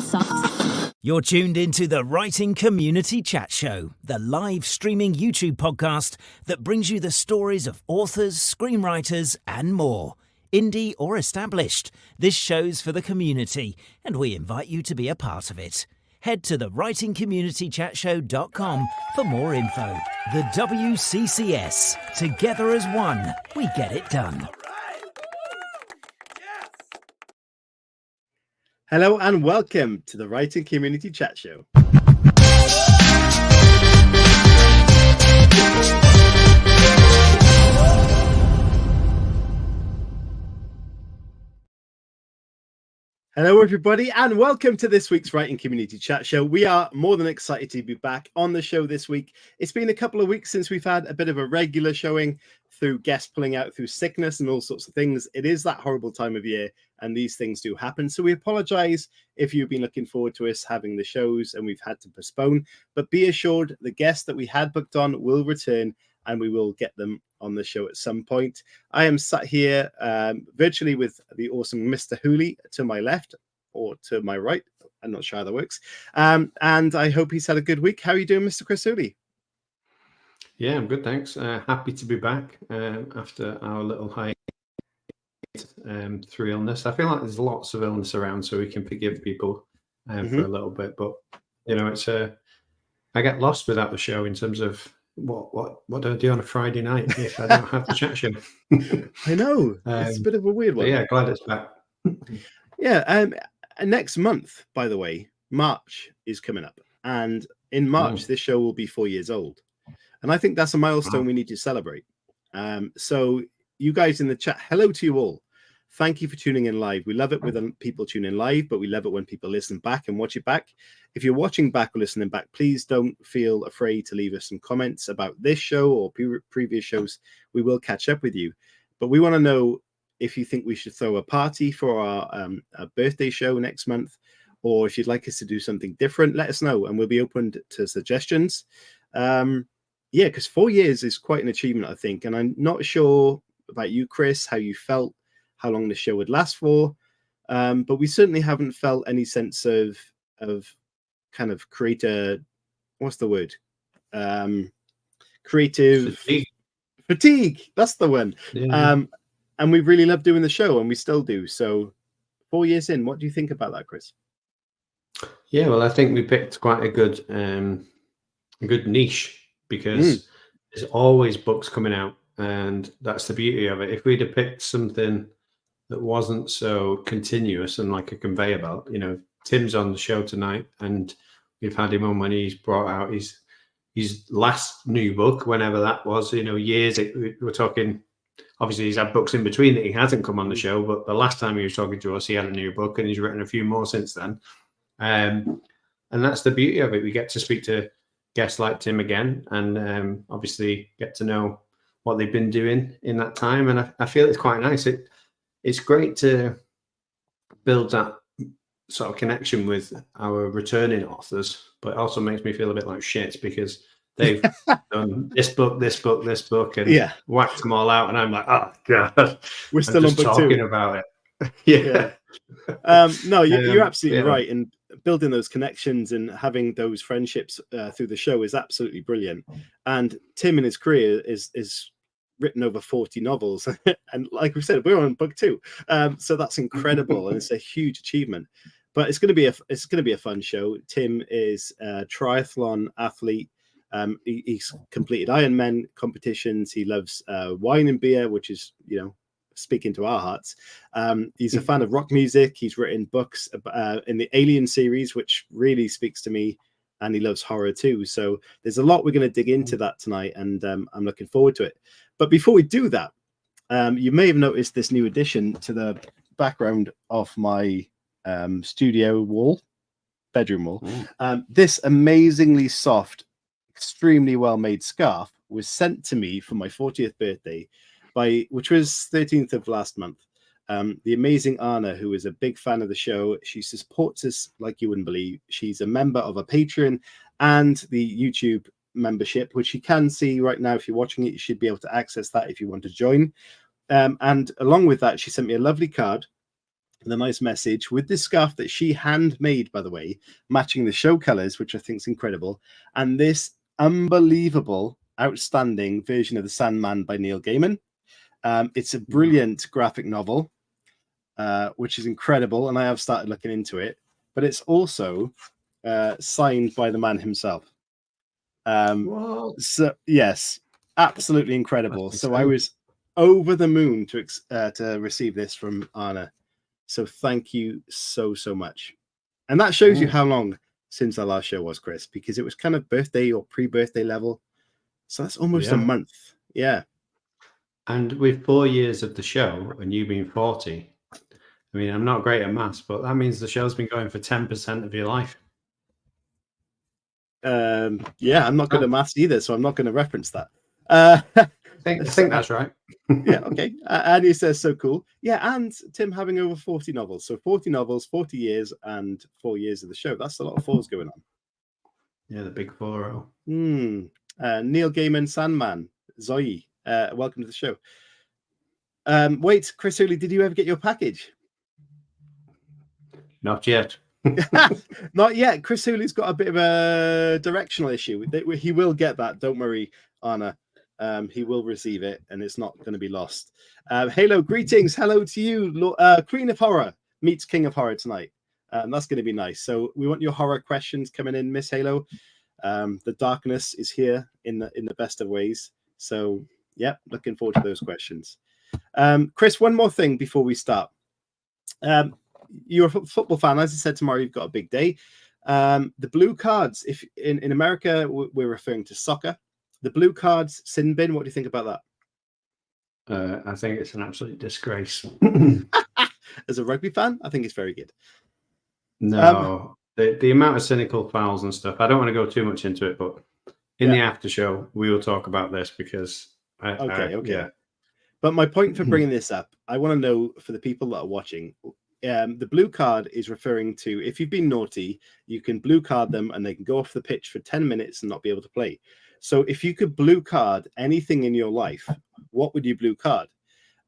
sucks. You're tuned into the Writing Community Chat Show, the live streaming YouTube podcast that brings you the stories of authors, screenwriters, and more. Indie or established, this show's for the community, and we invite you to be a part of it. Head to the writingcommunitychatshow.com for more info. The WCCS. Together as one, we get it done. Hello and welcome to the Writing Community Chat Show. Hello everybody and welcome to this week's Writing Community Chat Show. We are more than excited to be back on the show this week. It's been a couple of weeks since we've had a bit of a regular showing through guests pulling out through sickness and all sorts of things. It is that horrible time of year and these things do happen. So we apologize if you've been looking forward to us having the shows and we've had to postpone, but be assured the guests that we had booked on will return and we will get them on the show at some point. I am sat here virtually with the awesome Mr. Hooley to my left or to my right. I'm not sure how that works. And I hope he's had a good week. How are you doing, Mr. Chris Hooley? Yeah, I'm good, thanks. Happy to be back after our little hiatus through illness. I feel like there's lots of illness around, so we can forgive people for a little bit. But you know, it's I get lost without the show in terms of what do I do on a Friday night if I don't have the chat show? I know it's a bit of a weird one. Yeah, glad it's back. Yeah, next month, by the way, March is coming up, and in March this show will be 4 years old, and I think that's a milestone we need to celebrate. So you guys in the chat, hello to you all. Thank you for tuning in live. We love it when people tune in live, but we love it when people listen back and watch it back. If you're watching back or listening back, please don't feel afraid to leave us some comments about this show or previous shows. We will catch up with you. But we want to know if you think we should throw a party for our birthday show next month, or if you'd like us to do something different, let us know and we'll be open to suggestions. Yeah, because 4 years is quite an achievement, I think. And I'm not sure about you, Chris, how you felt, how long the show would last for. But we certainly haven't felt any sense of kind of creative, what's the word? Creative fatigue. That's the one. Yeah. And we really love doing the show and we still do. So 4 years in, what do you think about that, Chris? Yeah, well, I think we picked quite a good niche because there's always books coming out. And that's the beauty of it. If we'd have picked something that wasn't so continuous and like a conveyor belt, you know, Tim's on the show tonight and we've had him on when he's brought out his last new book, whenever that was, you know, years. We're talking, obviously he's had books in between that he hasn't come on the show, but the last time he was talking to us, he had a new book and he's written a few more since then. And that's the beauty of it. We get to speak to guests like Tim again and obviously get to know what they've been doing in that time. And I feel it's quite nice. It's great to build that sort of connection with our returning authors, but it also makes me feel a bit like shit because they've done this book, and whacked them all out. And I'm like, oh God, we're still on book talking two about it. Yeah. No, you're absolutely right. And building those connections and having those friendships through the show is absolutely brilliant. And Tim in his career is written over 40 novels. And like we said, we're on book two. So that's incredible. And it's a huge achievement. But it's going to be a fun show. Tim is a triathlon athlete. He's completed Ironman competitions. He loves wine and beer, which is, you know, speaking to our hearts. He's a fan of rock music. He's written books in the Alien series, which really speaks to me, and he loves horror too. So there's a lot we're going to dig into that tonight, and I'm looking forward to it. But before we do that, you may have noticed this new addition to the background of my studio wall, bedroom wall. This amazingly soft, extremely well-made scarf was sent to me for my 40th birthday, which was 13th of last month. The amazing Anna, who is a big fan of the show, she supports us like you wouldn't believe. She's a member of a Patreon and the YouTube membership, which you can see right now. If you're watching it, you should be able to access that if you want to join. And along with that, she sent me a lovely card the nice message with this scarf that she handmade, by the way, matching the show colors, which I think is incredible, and this unbelievable, outstanding version of The Sandman by Neil Gaiman. It's a brilliant graphic novel, which is incredible, and I have started looking into it. But it's also signed by the man himself. So yes, absolutely incredible. So I was over the moon to receive this from Anna. So thank you so much. And that shows you how long since our last show was, Chris, because it was kind of birthday or pre-birthday level. So that's almost a month. Yeah. And with 4 years of the show and you being 40, I mean, I'm not great at maths, but that means the show's been going for 10% of your life. Yeah, I'm not good at maths either, so I'm not going to reference that. I think that's right. Yeah, okay. And he says, so cool. Yeah, and Tim having over 40 novels. So 40 novels, 40 years, and 4 years of the show. That's a lot of fours going on. Yeah, the big 4-0. Neil Gaiman, Sandman, Zoe, welcome to the show. Wait, Chris Hooley, did you ever get your package? Not yet. Not yet. Chris Hooley's got a bit of a directional issue. He will get that. Don't worry, Anna. He will receive it, and it's not going to be lost. Halo, greetings. Hello to you. Queen of Horror meets King of Horror tonight. That's going to be nice. So we want your horror questions coming in, Miss Halo. The darkness is here in the best of ways. So, yeah, looking forward to those questions. Chris, one more thing before we start. You're a football fan. As I said, tomorrow you've got a big day. The blue cards, if in America, we're referring to soccer. The blue cards sin bin, what do you think about that? I think it's an absolute disgrace. As a rugby fan, I think it's very good. No, the amount of cynical fouls and stuff, I don't want to go too much into it, but in the after show, we will talk about this because... Okay. Yeah. But my point for bringing this up, I want to know for the people that are watching, the blue card is referring to if you've been naughty, you can blue card them and they can go off the pitch for 10 minutes and not be able to play. So if you could blue card anything in your life, what would you blue card?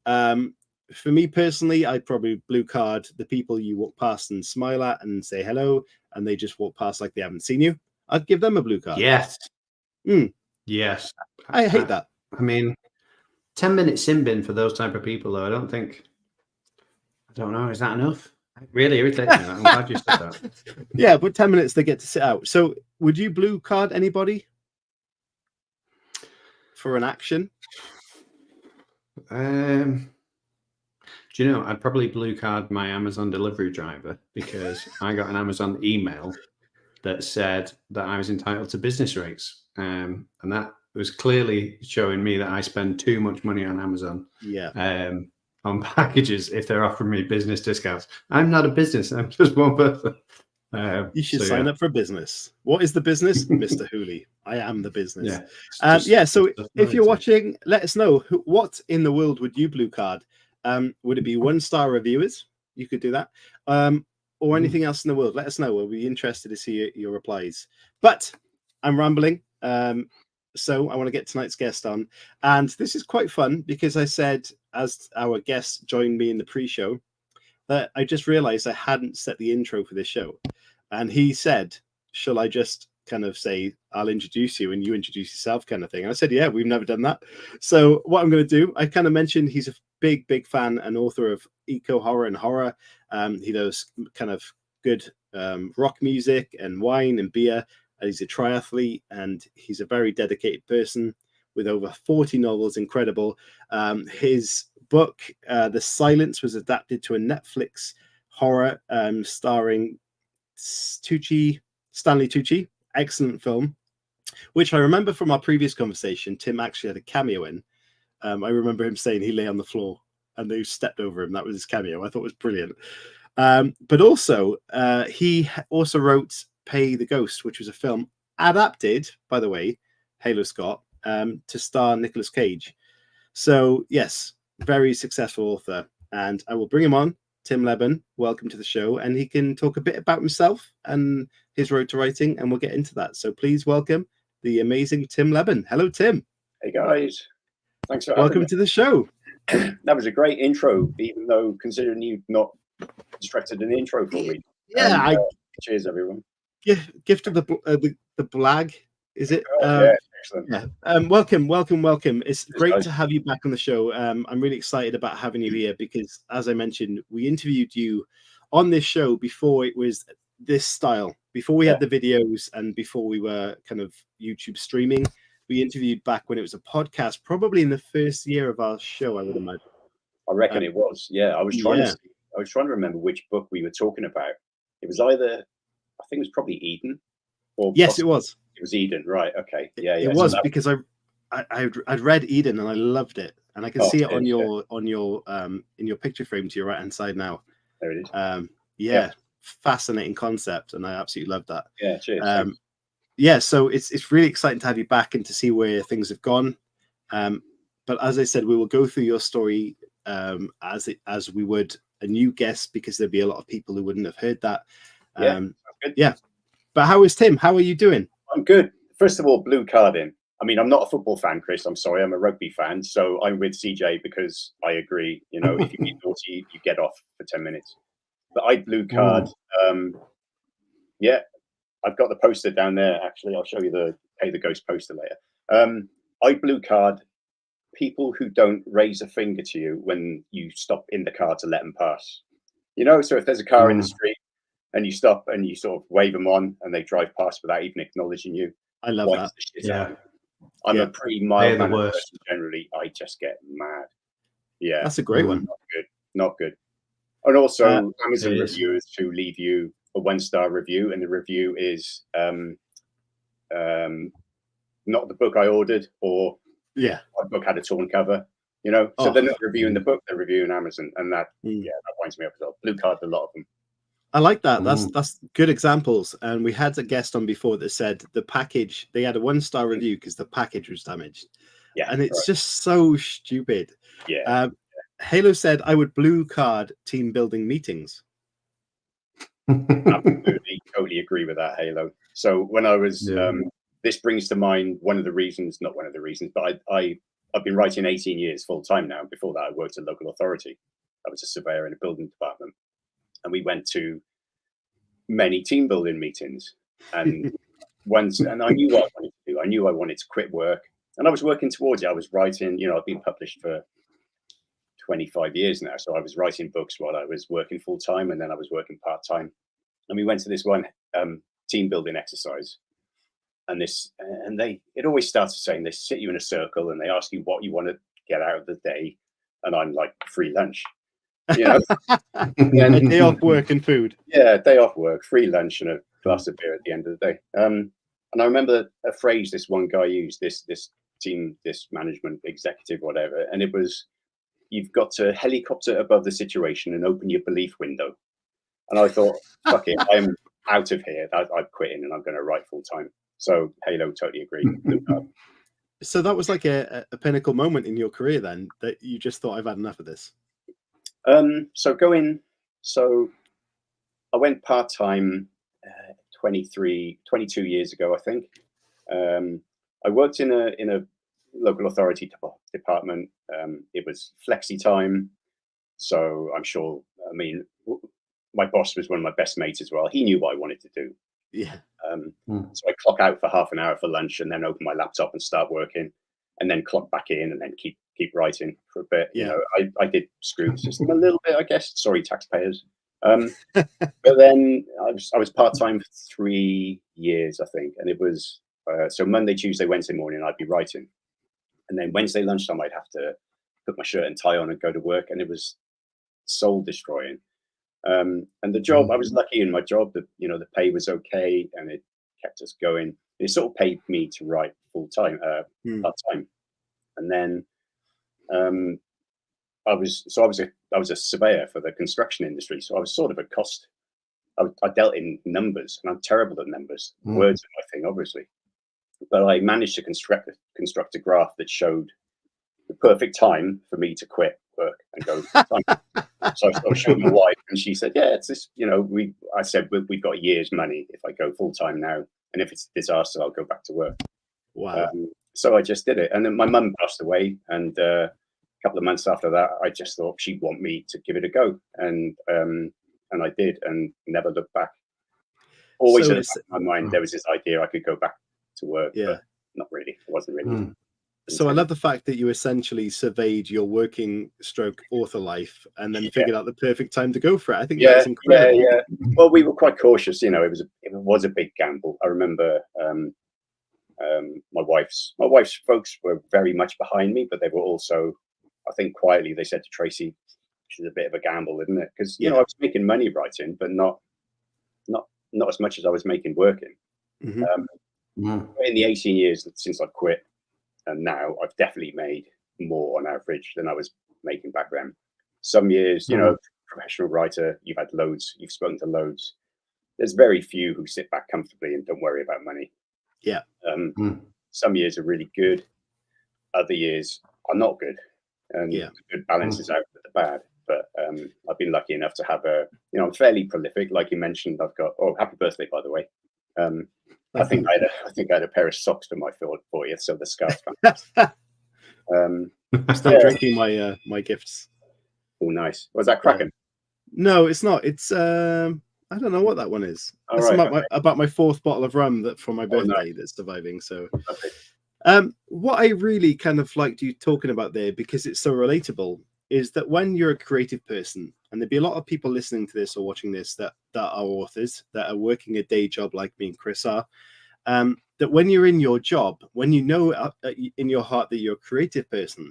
For me personally, I'd probably blue card the people you walk past and smile at and say hello, and they just walk past like they haven't seen you. I'd give them a blue card. Yes. Yes. I hate that. I mean, 10-minute sin bin for those type of people, though. I don't know. Is that enough? It really irritates me. I'm glad you said that. Yeah, but 10 minutes they get to sit out. So would you blue card anybody for an action? Do you know, I'd probably blue card my Amazon delivery driver because I got an Amazon email that said that I was entitled to business rates. And that was clearly showing me that I spend too much money on Amazon. Yeah. On packages if they're offering me business discounts. I'm not a business. I'm just one person. You should sign up for a business. What is the business? Mr. Hooley. I am the business. Yeah. So if you're watching, let us know what in the world would you blue card? Would it be 1-star reviewers? You could do that. Or anything else in the world. Let us know. We'll be interested to see your replies. But I'm rambling. So I want to get tonight's guest on. And this is quite fun because I said, as our guest joined me in the pre-show, that I just realized I hadn't set the intro for this show. And he said, shall I just kind of say, I'll introduce you and you introduce yourself kind of thing. And I said, yeah, we've never done that. So what I'm going to do, I kind of mentioned he's a big fan and author of eco horror and horror. He does kind of good rock music and wine and beer. He's a triathlete and he's a very dedicated person with over 40 novels. Incredible. His book, The Silence, was adapted to a Netflix horror starring Stanley Tucci. Excellent film, which I remember from our previous conversation, Tim actually had a cameo in. I remember him saying he lay on the floor and they stepped over him. That was his cameo. I thought it was brilliant. But also, he also wrote Pay the Ghost, which was a film adapted, by the way, Halo Scott, to star Nicolas Cage. So, yes, very successful author. And I will bring him on. Tim Lebbon, welcome to the show. And he can talk a bit about himself and his road to writing, and we'll get into that. So please welcome the amazing Tim Lebbon. Hello, Tim. Hey, guys. Thanks for having me. Welcome to the show. That was a great intro, even though considering you've not constructed an intro for me. Yeah, And, cheers, everyone. Gift of the Blag, is it? Yeah, excellent. Yeah. Welcome. It's great to have you back on the show. I'm really excited about having you here because, as I mentioned, we interviewed you on this show before it was this style, before we had the videos and before we were kind of YouTube streaming. We interviewed back when it was a podcast, probably in the first year of our show, I would imagine. I reckon it was. Yeah, I was trying to remember which book we were talking about. It was either, I think it was probably Eden. Or yes, it was. It was Eden, right? Okay, yeah. It was because I'd read Eden and I loved it, and I can see it on your in your picture frame to your right hand side now. There it is. Fascinating concept, and I absolutely love that. Yeah, cheers. So it's really exciting to have you back and to see where things have gone. But as I said, we will go through your story as we would a new guest, because there'd be a lot of people who wouldn't have heard that. But how is Tim? How are you doing? I'm good. First of all, blue card in. I mean, I'm not a football fan, Chris. I'm sorry. I'm a rugby fan. So I'm with CJ because I agree. You know, if you get naughty, you get off for 10 minutes. But I blue card. I've got the poster down there. Actually, I'll show you the Pay the Ghost poster later. I blue card people who don't raise a finger to you when you stop in the car to let them pass. You know, so if there's a car in the street and you stop and you sort of wave them on and they drive past without even acknowledging you. I love that. I'm a pretty mild-mannered person generally. I just get mad. Yeah, that's a great one. Not good. And also Amazon reviewers who leave you a 1-star review, and the review is not the book I ordered, or my book had a torn cover. You know, so they're not reviewing the book; they're reviewing Amazon, and that that winds me up as well. Blue card a lot of them. I like that. That's good examples. And we had a guest on before that said the package, they had a 1-star review because the package was damaged. Yeah. And it's just so stupid. Yeah. Halo said, I would blue card team building meetings. Absolutely. Totally agree with that, Halo. So when I was, this brings to mind not one of the reasons, but I've been writing 18 years full time now. Before that, I worked at local authority. I was a surveyor in a building department. And we went to many team building meetings, and and I knew what I wanted to do. I knew I wanted to quit work, and I was working towards it. I was writing, you know, I've been published for 25 years now. So I was writing books while I was working full time, and then I was working part time. And we went to this one team building exercise, and it always starts saying they sit you in a circle and they ask you what you want to get out of the day, and I'm like, free lunch. You know, a day off work and food. Yeah, day off work, free lunch, and a glass of beer at the end of the day. And I remember a phrase this one guy used, this management executive, whatever, and it was, "You've got to helicopter above the situation and open your belief window." And I thought, fuck it, I'm out of here. I'm quitting, and I'm going to write full time. So Halo, totally agree. So that was like a pinnacle moment in your career then, that you just thought, I've had enough of this. So I went part-time 22 years ago, I think. I worked in a local authority department. It was flexi time. So I'm sure, I mean, my boss was one of my best mates as well. He knew what I wanted to do. Yeah. So I clock out for half an hour for lunch and then open my laptop and start working, and then clock back in and then keep writing for a bit. You know, I did screw the system a little bit, I guess. Sorry, taxpayers. But then I was part-time for 3 years, I think. And it was, so Monday, Tuesday, Wednesday morning, I'd be writing. And then Wednesday lunchtime, I'd have to put my shirt and tie on and go to work. And it was soul destroying. And the job, I was lucky in my job that, you know, the pay was okay and it kept us going. It sort of paid me to write full-time, part-time. And then I was a surveyor for the construction industry, so I was sort of a cost. I dealt in numbers, and I'm terrible at numbers. Words are my thing, obviously, but I managed to construct a graph that showed the perfect time for me to quit work and go full-time. So I showed my wife, and she said, "Yeah, it's this. You know, I said we've got a year's money if I go full time now, and if it's a disaster, I'll go back to work." Wow. So I just did it, and then my mum passed away, and couple of months after that, I just thought she'd want me to give it a go, and I did, and never looked back. Always in the back of my mind, there was this idea I could go back to work, but not really. It wasn't really. So I love the fact that you essentially surveyed your working stroke author life and then figured out the perfect time to go for it. I think that's incredible. Yeah. Well, we were quite cautious. You know, it was a big gamble. I remember my wife's folks were very much behind me, but they were also, I think, quietly they said to Tracy, "This is a bit of a gamble, isn't it?" Because you know, I was making money writing, but not as much as I was making working. In the 18 years since I quit, and now I've definitely made more on average than I was making back then. Some years, you know, professional writer, you've had loads, you've spoken to loads. There's very few who sit back comfortably and don't worry about money. Yeah. Some years are really good. Other years are not good. And the good balances out with the bad. But I've been lucky enough to have I'm fairly prolific. Like you mentioned, I've got, happy birthday, by the way. I think I had a pair of socks for my 40th, so the scarf. I'm still drinking my gifts. Oh, nice. Was that Kraken? No, it's not. It's I don't know what that one is. It's about my fourth bottle of rum that for my birthday that's surviving. So, what I really kind of liked you talking about there, because it's so relatable, is that when you're a creative person, and there'd be a lot of people listening to this or watching this that are authors, that are working a day job like me and Chris are, that when you're in your job, when you know in your heart that you're a creative person,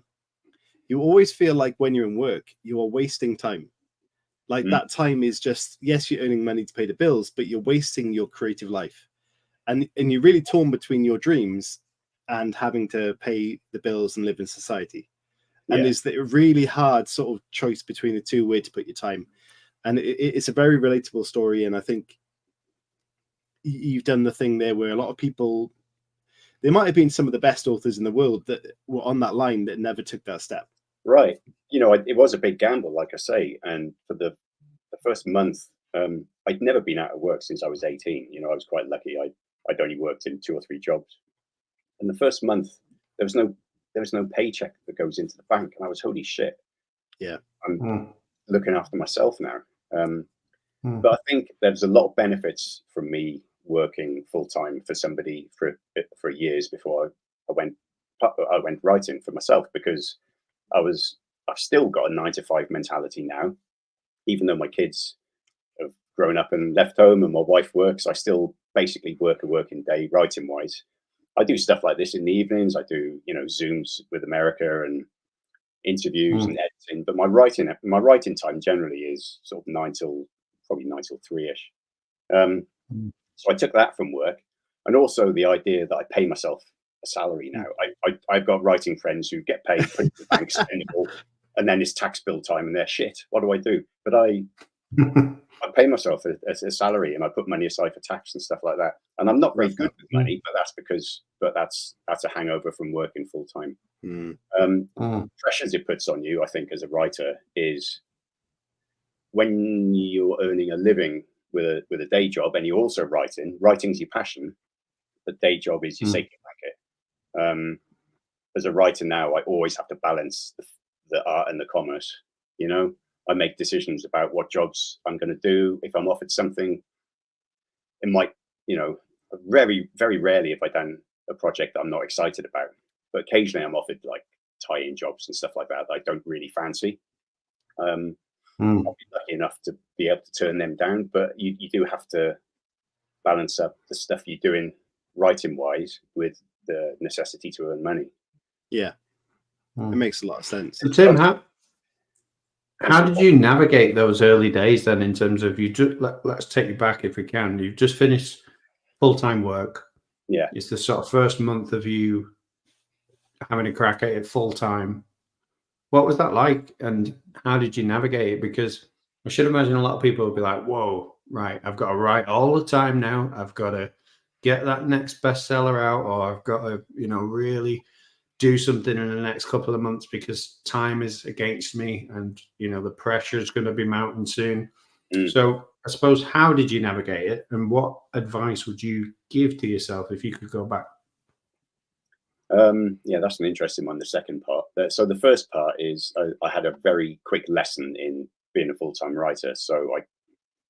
you always feel like when you're in work, you are wasting time. Like that time is just, yes, you're earning money to pay the bills, but you're wasting your creative life. And you're really torn between your dreams and having to pay the bills and live in society. And there's a really hard sort of choice between the two, where to put your time. And it's a very relatable story. And I think you've done the thing there where a lot of people, there might have been some of the best authors in the world that were on that line that never took that step. Right. You know, it was a big gamble, like I say. And for the first month, I'd never been out of work since I was 18. You know, I was quite lucky. I'd only worked in 2 or 3 jobs. And the first month, there was no paycheck that goes into the bank. And I was, holy shit. Yeah. I'm looking after myself now. But I think there's a lot of benefits from me working full time for somebody for years before I went writing for myself, because I've still got a 9-to-5 mentality now, even though my kids have grown up and left home and my wife works. I still basically work a working day writing wise. I do stuff like this in the evenings. I do, Zooms with America and interviews and editing. But my writing time generally is sort of 9 till 3ish. So I took that from work, and also the idea that I pay myself a salary now. I've got writing friends who get paid, put it in the bank, spend it all, and then it's tax bill time and they're shit. What do I do? But I pay myself a salary, and I put money aside for tax and stuff like that. And I'm not very good with money, but that's a hangover from working full time. Pressures it puts on you, I think, as a writer, is when you're earning a living with a day job and you're also writing's your passion, but day job is your safety blanket. As a writer now, I always have to balance the art and the commerce. I make decisions about what jobs I'm going to do. If I'm offered something, it might, very, very rarely have I done a project that I'm not excited about, but occasionally I'm offered like tie-in jobs and stuff like that I don't really fancy. I'll be lucky enough to be able to turn them down, but you do have to balance up the stuff you're doing writing wise with the necessity to earn money. Yeah, it makes a lot of sense. So Tim, how did you navigate those early days then, in terms of let's take you back if we can. You've just finished full-time work. Yeah. It's the sort of first month of you having a crack at it full-time. What was that like, and how did you navigate it? Because I should imagine a lot of people would be like, whoa, right, I've got to write all the time now. I've got to get that next bestseller out, or I've got to, really do something in the next couple of months because time is against me, and, the pressure is going to be mounting soon. So I suppose, how did you navigate it, and what advice would you give to yourself if you could go back? Yeah, that's an interesting one, the second part. So the first part is I had a very quick lesson in being a full-time writer. So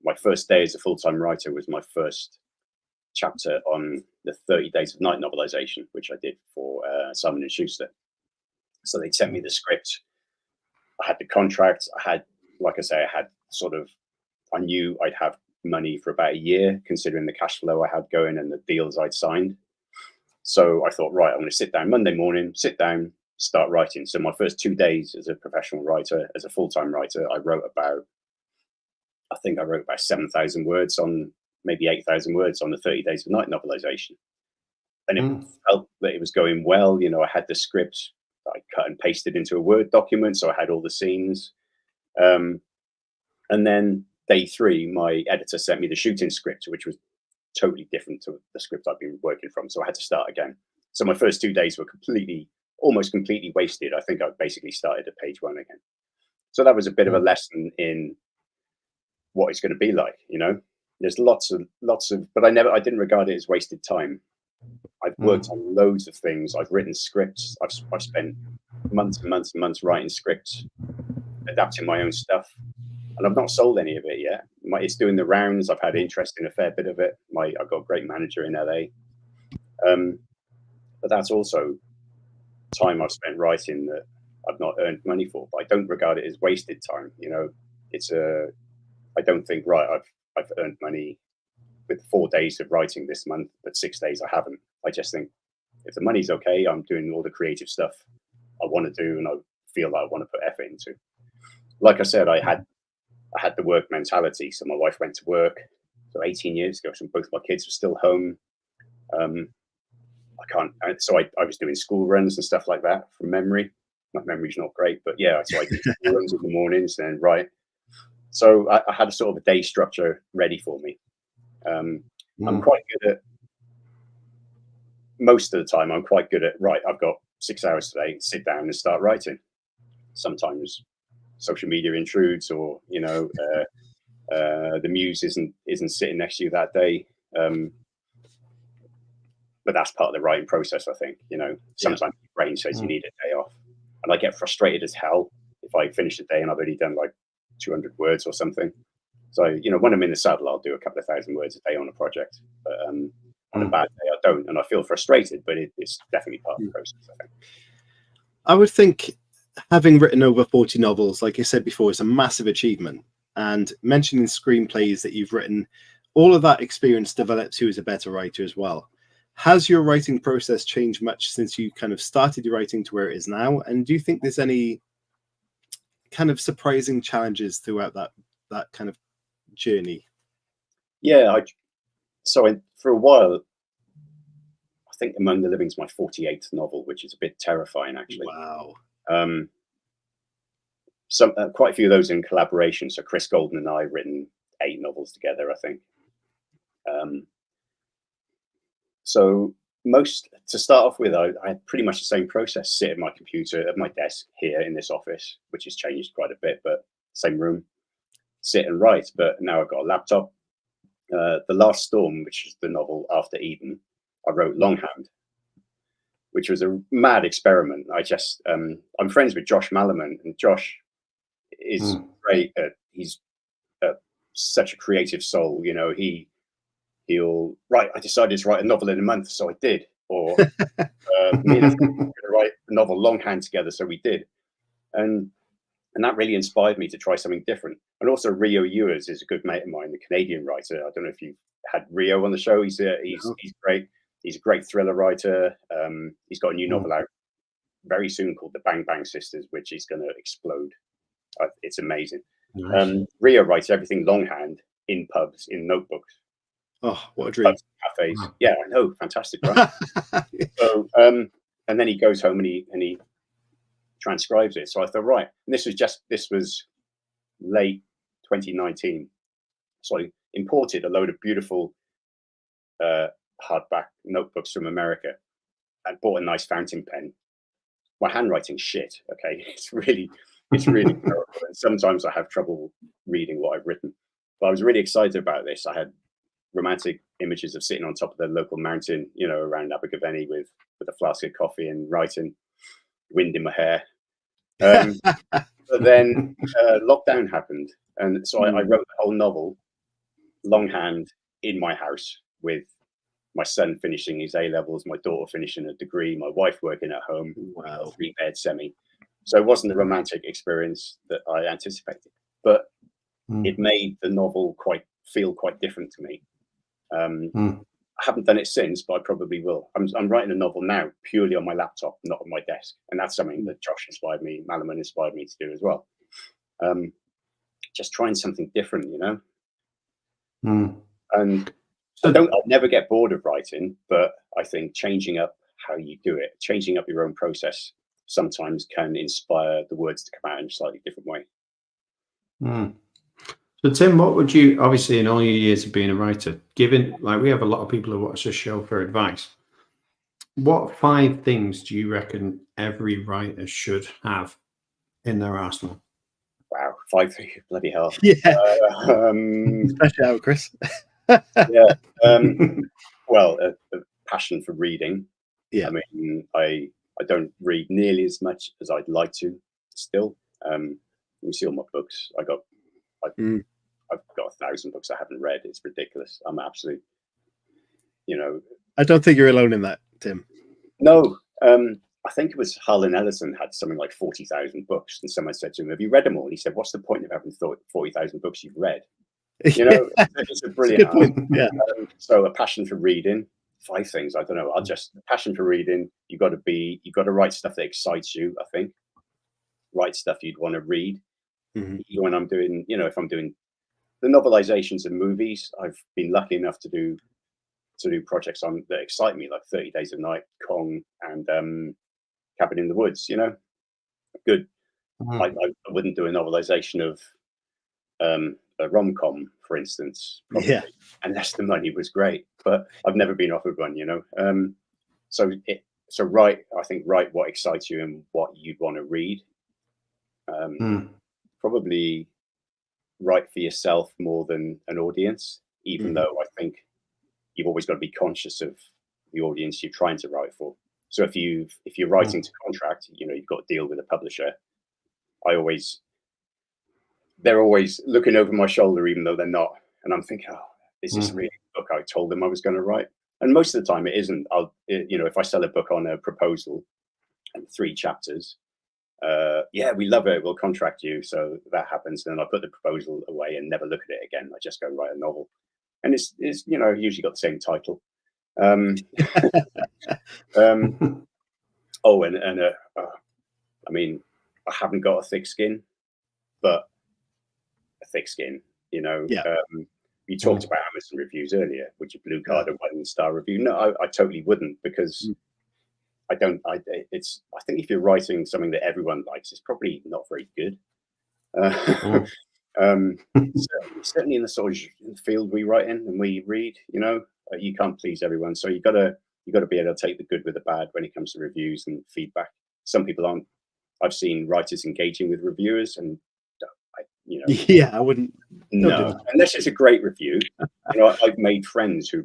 my first day as a full-time writer was my first chapter on the 30 Days of Night novelization, which I did for Simon & Schuster. So they sent me the script. I had the contract. Like I say, I knew I'd have money for about a year, considering the cash flow I had going and the deals I'd signed. So I thought, right, I'm going to sit down Monday morning, start writing. So my first 2 days as a professional writer, as a full-time writer, I wrote about 7,000 words on, maybe 8,000 words on the 30 Days of Night novelization. And it felt that it was going well. You know, I had the script that I cut and pasted into a Word document. So I had all the scenes. And then day 3, my editor sent me the shooting script, which was totally different to the script I've been working from. So I had to start again. So my first 2 days were almost completely wasted. I think I basically started at page 1 again. So that was a bit of a lesson in what it's going to be like. You know, there's lots of, but I didn't regard it as wasted time. I've worked on loads of things. I've written scripts. I've spent months and months and months writing scripts, adapting my own stuff. And I've not sold any of it yet. It's doing the rounds. I've had interest in a fair bit of it. I've got a great manager in LA. But that's also time I've spent writing that I've not earned money for. But I don't regard it as wasted time. You know, I don't think, right, I've earned money with 4 days of writing this month, but 6 days I haven't. I just think if the money's okay, I'm doing all the creative stuff I want to do and I feel like I want to put effort into. Like I said, I had the work mentality. So my wife went to work 18 years ago. So both my kids were still home. So I was doing school runs and stuff like that from memory. My memory's not great, but yeah. So I did school runs in the mornings and write. So I had a sort of a day structure ready for me. I'm quite good at, most of the time, I'm quite good at, right, I've got 6 hours today, sit down and start writing. Sometimes social media intrudes, or the muse isn't sitting next to you that day, but that's part of the writing process. I think sometimes your brain says you need a day off, and I get frustrated as hell if I finish the day and I've only done like 200 words or something. So when I'm in the saddle, I'll do a couple of thousand words a day on a project, but on a bad day I don't, and I feel frustrated, but it's definitely part of the process, I think. I would think having written over 40 novels, like I said before, is a massive achievement. And mentioning screenplays that you've written, all of that experience develops you as a better writer as well. Has your writing process changed much since you kind of started your writing to where it is now? And do you think there's any kind of surprising challenges throughout that kind of journey? Yeah, for a while, I think Among the Living is my 48th novel, which is a bit terrifying, actually. Wow. Quite a few of those in collaboration. So Chris Golden and I have written 8 novels together, I think. So to start off with, I had pretty much the same process. Sit at my computer, at my desk here in this office, which has changed quite a bit, but same room. Sit and write. But now I've got a laptop. The Last Storm, which is the novel after Eden, I wrote longhand, which was a mad experiment. I'm friends with Josh Malaman, and Josh is great. He's such a creative soul. He'll write. I decided to write a novel in a month, so I did. Or me and him were going to write a novel longhand together, so we did. And that really inspired me to try something different. And also Rio Ewers is a good mate of mine, the Canadian writer. I don't know if you've had Rio on the show. He's great. He's a great thriller writer. He's got a new novel out very soon called The Bang Bang Sisters, which is going to explode. It's amazing. Nice. Rio writes everything longhand in pubs, in notebooks. Oh, what a dream. Pubs, cafes. Yeah, I know. Fantastic, right? So, and then he goes home and he transcribes it. So I thought, right. And this was late 2019. So I imported a load of beautiful hardback notebooks from America and bought a nice fountain pen. My handwriting's shit. Okay, it's really terrible. And sometimes I have trouble reading what I've written. But I was really excited about this. I had romantic images of sitting on top of the local mountain, around Abergavenny with with a flask of coffee and writing, wind in my hair. But then lockdown happened, and so I wrote the whole novel longhand in my house, with my son finishing his A-levels, my daughter finishing a degree, my wife working at home. Wow. 3-bed semi. So it wasn't the romantic experience that I anticipated, but it made the novel feel quite different to me. I haven't done it since, but I probably will. I'm writing a novel now purely on my laptop, not on my desk, and that's something that Josh inspired me, Malaman inspired me to do as well. Just trying something different, you know. And I'll never get bored of writing, but I think changing up how you do it, changing up your own process, sometimes can inspire the words to come out in a slightly different way. So Tim, what would you, obviously in all your years of being a writer, given like we have a lot of people who watch this show for advice, what 5 things do you reckon every writer should have in their arsenal? Wow, 5 things, bloody hell. Yeah. Especially out, Chris. Yeah. Well, a passion for reading. Yeah. I mean, I don't read nearly as much as I'd like to still. You see all my books. I've got 1,000 books I haven't read. It's ridiculous. I'm absolutely, you know. I don't think you're alone in that, Tim. No. I think it was Harlan Ellison had something like 40,000 books, and someone said to him, "Have you read them all?" And he said, "What's the point of having 40,000 books you've read?" You know, it's a brilliant point. Yeah. So a passion for reading. 5 things. I don't know. Passion for reading. You got to write stuff that excites you. I think write stuff you'd want to read. When I'm doing, you know, if I'm doing the novelizations of movies, I've been lucky enough to do projects that excite me, like 30 Days of Night, Kong, and Cabin in the Woods. You know, good. I wouldn't do a novelization of a rom-com, for instance, probably, unless the money was great. But I've never been offered one, you know. So write what excites you and what you'd want to read. Probably write for yourself more than an audience, even though I think you've always got to be conscious of the audience you're trying to write for. So if you're writing to contract, you know, you've got to deal with a publisher. They're always looking over my shoulder, even though they're not. And I'm thinking, oh, is this really a book I told them I was going to write? And most of the time it isn't. You know, if I sell a book on a proposal and 3 chapters, yeah, we love it, we'll contract you. So that happens. And then I put the proposal away and never look at it again. I just go write a novel. And it's you know, usually got the same title. I mean, I haven't got a thick skin, but a thick skin, you know. You talked about Amazon reviews earlier. Would you blue card a 1-star review? No, I totally wouldn't, because I think if you're writing something that everyone likes, it's probably not very good. Certainly in the sort of field we write in and we read, you know, you can't please everyone. So you got to be able to take the good with the bad when it comes to reviews and feedback. Some people aren't. I've seen writers engaging with reviewers, and I wouldn't. No, unless it's a great review. You know, I've made friends who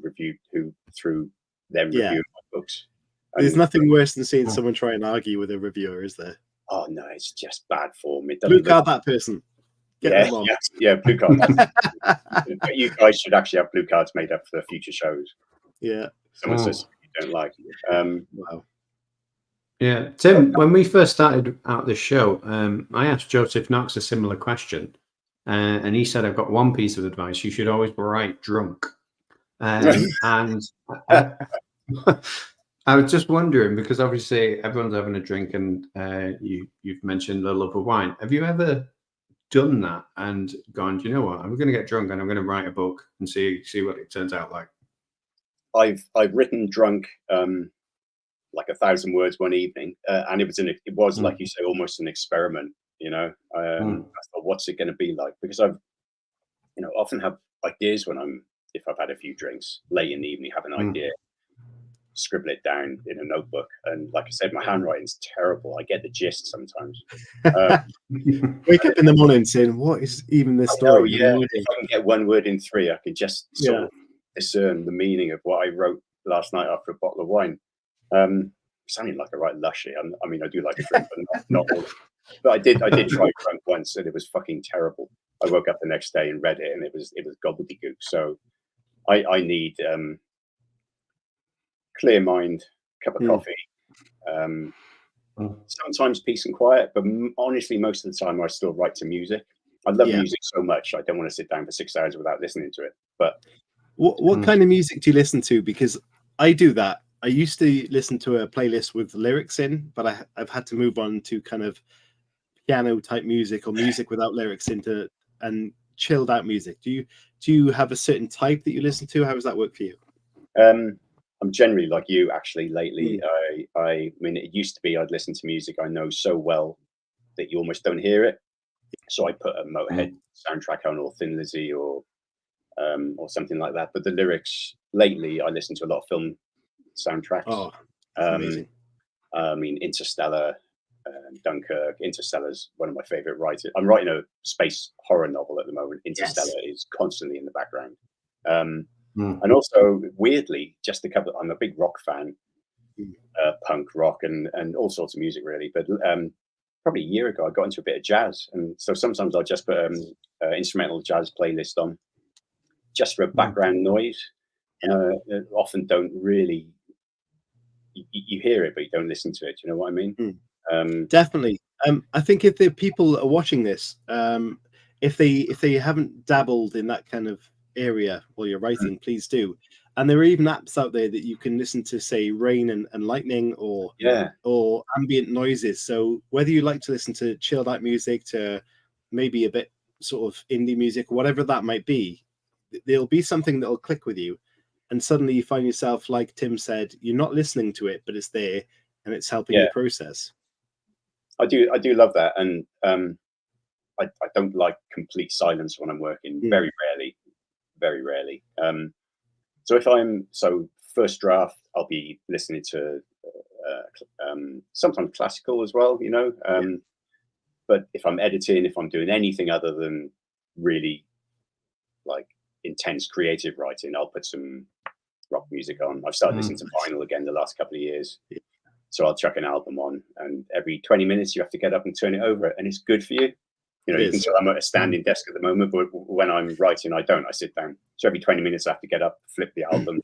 through them reviewing my books. There's nothing worse than seeing someone try and argue with a reviewer, is there? Oh no, it's just bad form. Blue card that person. Yeah, blue card. You guys should actually have blue cards made up for future shows. Yeah. Someone says you don't like. Wow. Yeah, Tim, when we first started out this show, I asked Joseph Knox a similar question, and he said, "I've got one piece of advice: you should always write drunk." And I was just wondering, because obviously everyone's having a drink, and you've mentioned the love of wine. Have you ever done that and gone, do you know what? I'm going to get drunk and I'm going to write a book and see what it turns out like? I've written drunk. Like 1,000 words one evening, and it was like you say, almost an experiment. You know, I thought, what's it going to be like? Because I've, you know, often have ideas if I've had a few drinks late in the evening, have an idea, scribble it down in a notebook, and like I said, my handwriting's terrible. I get the gist sometimes. Wake up in the morning saying, "What is even this story?" If I can get one word in 3, I can just sort of discern the meaning of what I wrote last night after a bottle of wine. sounding like a right lushy. I mean, I do like a drink, but not all. But I did try drunk once, and it was fucking terrible. I woke up the next day and read it, and it was gobbledygook. So I need clear mind, cup of coffee. Sometimes peace and quiet, but honestly, most of the time I still write to music. I love music so much. I don't want to sit down for 6 hours without listening to it. But what kind of music do you listen to? Because I do that. I used to listen to a playlist with lyrics in, but I've had to move on to kind of piano type music or music without lyrics into and chilled out music. Do you have a certain type that you listen to? How does that work for you? I'm generally like you, actually. Lately, I mean, it used to be I'd listen to music I know so well that you almost don't hear it. So I put a Motorhead soundtrack on, or Thin Lizzy, or something like that. But the lyrics lately, I listen to a lot of film soundtracks. Oh, amazing. I mean, Interstellar, Dunkirk. Interstellar's one of my favorite writers. I'm writing a space horror novel at the moment. Interstellar is constantly in the background. And also, weirdly, I'm a big rock fan, punk rock and all sorts of music, really. But probably a year ago, I got into a bit of jazz. And so sometimes I'll just put an instrumental jazz playlist on just for a background noise. Often don't really, you hear it, but you don't listen to it. You know what I mean? Definitely. I think if the people are watching this, if they haven't dabbled in that kind of area while you're writing, please do. And there are even apps out there that you can listen to, say, rain and lightning or ambient noises. So whether you like to listen to chilled out music, to maybe a bit sort of indie music, whatever that might be, there'll be something that'll click with you. And suddenly you find yourself, like Tim said, you're not listening to it, but it's there and it's helping you process. I do love that. And I don't like complete silence when I'm working. Very rarely. So if I'm first draft, I'll be listening to sometimes classical as well, you know. But if I'm editing, if I'm doing anything other than really like intense creative writing, I'll put some rock music on. I've started listening to vinyl again the last couple of years. So I'll chuck an album on, and every 20 minutes you have to get up and turn it over, and it's good for you. You know, you can tell I'm at a standing desk at the moment, but when I'm writing, I don't. I sit down. So every 20 minutes I have to get up, flip the album.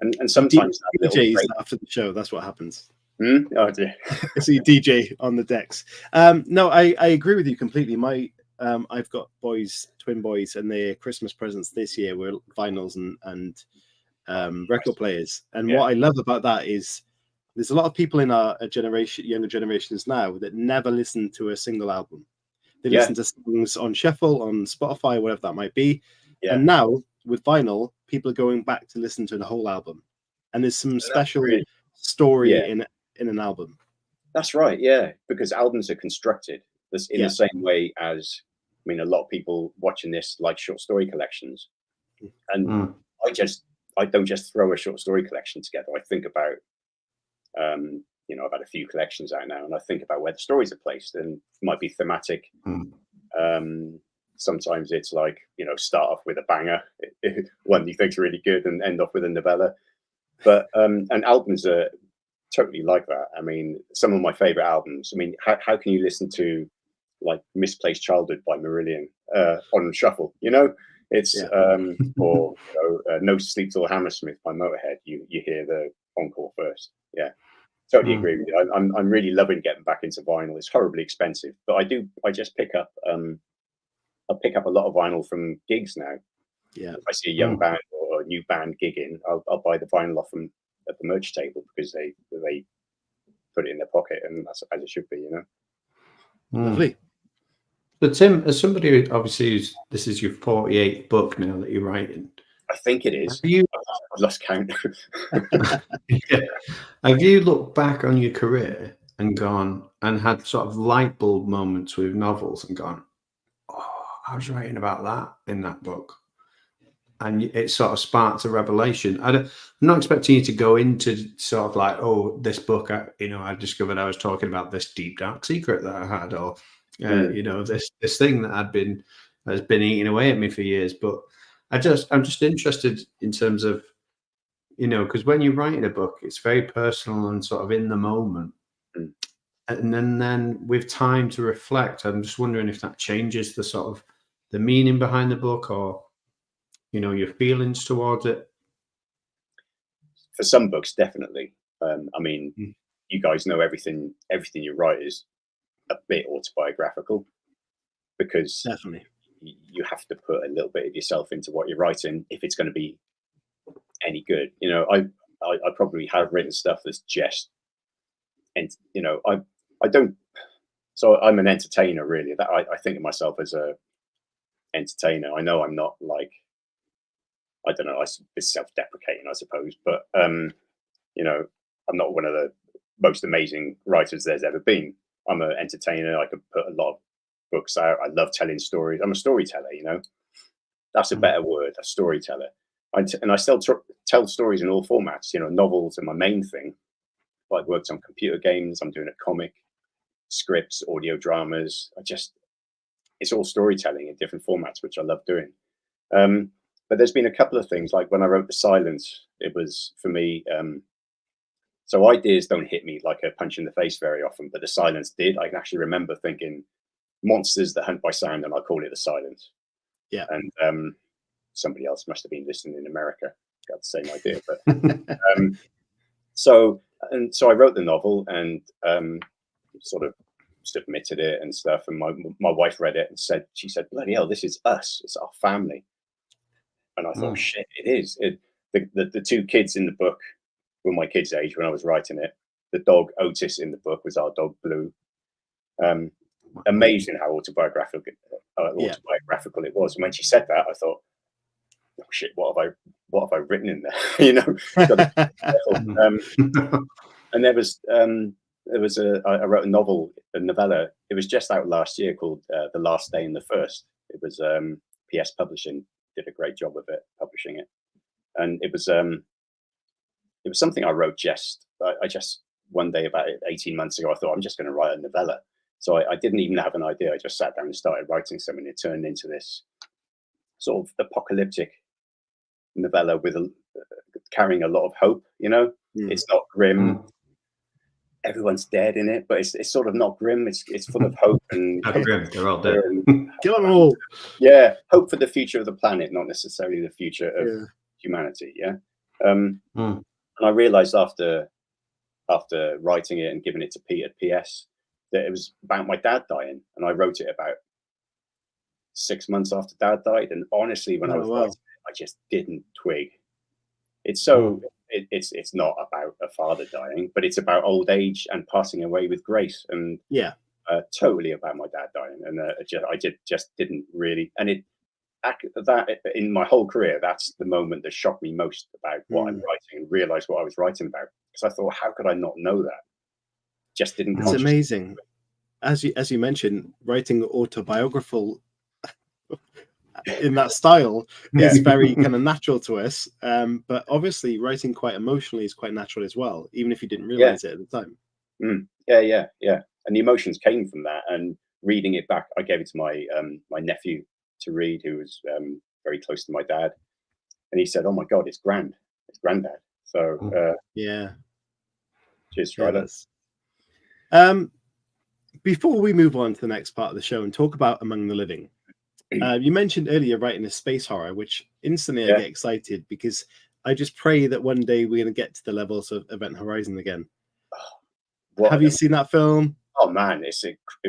And sometimes DJs after the show, that's what happens. Oh dear. So you DJ on the decks. No, I agree with you completely. I've got twin boys, and their Christmas presents this year were vinyls and record players. And what I love about that is there's a lot of people in our generation, younger generations now, that never listen to a single album. They listen to songs on shuffle, on Spotify, whatever that might be. And now with vinyl, people are going back to listen to the whole album. And there's some special story in an album. That's right, because albums are constructed in the same way as, I mean, a lot of people watching this like short story collections. And I don't just throw a short story collection together. I think about, you know, I've had a few collections out now, and I think about where the stories are placed, and it might be thematic. Sometimes it's like, you know, start off with a banger, one you think's really good, and end off with a novella. But and albums are totally like that. I mean, some of my favorite albums. I mean, how can you listen to like Misplaced Childhood by Marillion on shuffle? You know, it's or you know, No Sleep Till Hammersmith by Motorhead. You hear the encore first. Totally agree with you. I'm really loving getting back into vinyl. It's horribly expensive, but I just pick up I pick up a lot of vinyl from gigs now. If I see a young band or a new band gigging, I'll buy the vinyl off them at the merch table, because they put it in their pocket, and that's as it should be, you know. Lovely. But Tim, as somebody who obviously this is your 48th book now that you're writing. I think it is. I've lost count. Have you looked back on your career and gone and had sort of light bulb moments with novels and gone, oh, I was writing about that in that book, and it sort of sparked a revelation? I'm not expecting you to go into sort of like, oh, this book, I discovered I was talking about this deep dark secret that I had, or you know, this thing that has been eating away at me for years. But I'm just interested in terms of, you know, because when you're writing a book, it's very personal and sort of in the moment. Mm. And then with time to reflect, I'm just wondering if that changes the sort of the meaning behind the book, or, you know, your feelings towards it. For some books, definitely. I mean, you guys know everything you write is a bit autobiographical, because Definitely you have to put a little bit of yourself into what you're writing if it's going to be any good. You know, I probably have written stuff that's just, and you know, I don't. So I'm an entertainer, really. That I think of myself as a entertainer. I know I'm not like, I don't know, it's self-deprecating, I suppose, but you know, I'm not one of the most amazing writers there's ever been. I'm an entertainer. I could put a lot of books out. I love telling stories. I'm a storyteller, you know. That's a better word, a storyteller. And I still tell stories in all formats. You know, novels are my main thing. I've worked on computer games. I'm doing a comic, scripts, audio dramas. It's all storytelling in different formats, which I love doing. But there's been a couple of things, like when I wrote The Silence, it was for me. So ideas don't hit me like a punch in the face very often, but The Silence did. I can actually remember thinking monsters that hunt by sound, and I call it The Silence. Yeah. And somebody else must have been listening in America, got the same idea. But so I wrote the novel and sort of submitted it and stuff. And my wife read it and she said, bloody hell, this is us. It's our family. And I thought, shit, it is. The two kids in the book were my kids' age when I was writing it. The dog Otis in the book was our dog Blue. Amazing how autobiographical it was. And when she said that, I thought, oh shit, what have I written in there? You know. And there was I wrote a novella. It was just out last year, called The Last Day in the First. It was PS Publishing did a great job of it, publishing it, and it was something I wrote I just one day about 18 months ago. I thought, I'm just going to write a novella. So I didn't even have an idea. I just sat down and started writing something. It turned into this sort of apocalyptic novella with carrying a lot of hope. You know, it's not grim. Everyone's dead in it, but it's sort of not grim. It's full of hope and grim. They're all dead. Kill them all. Yeah, hope for the future of the planet, not necessarily the future of humanity. Yeah. And I realized after writing it and giving it to Pete at PS that it was about my dad dying, and I wrote it about 6 months after Dad died. And honestly, when I was writing it, I just didn't twig. It's so it's not about a father dying, but it's about old age and passing away with grace, and totally about my dad dying. And I just didn't really. And that in my whole career, that's the moment that shocked me most about what I'm writing, and realized what I was writing about, because I thought, how could I not know that? Just didn't. It's amazing. As you mentioned, writing autobiographical in that style is very kind of natural to us. But obviously, writing quite emotionally is quite natural as well, even if you didn't realize it at the time. Yeah. And the emotions came from that. And reading it back, I gave it to my my nephew to read, who was very close to my dad, and he said, "Oh my God, it's grand. It's granddad." So cheers, Strider. Before we move on to the next part of the show and talk about Among the Living, you mentioned earlier writing a space horror, which instantly I get excited, because I just pray that one day we're going to get to the levels of Event Horizon again. Have you seen that film? Oh man, it's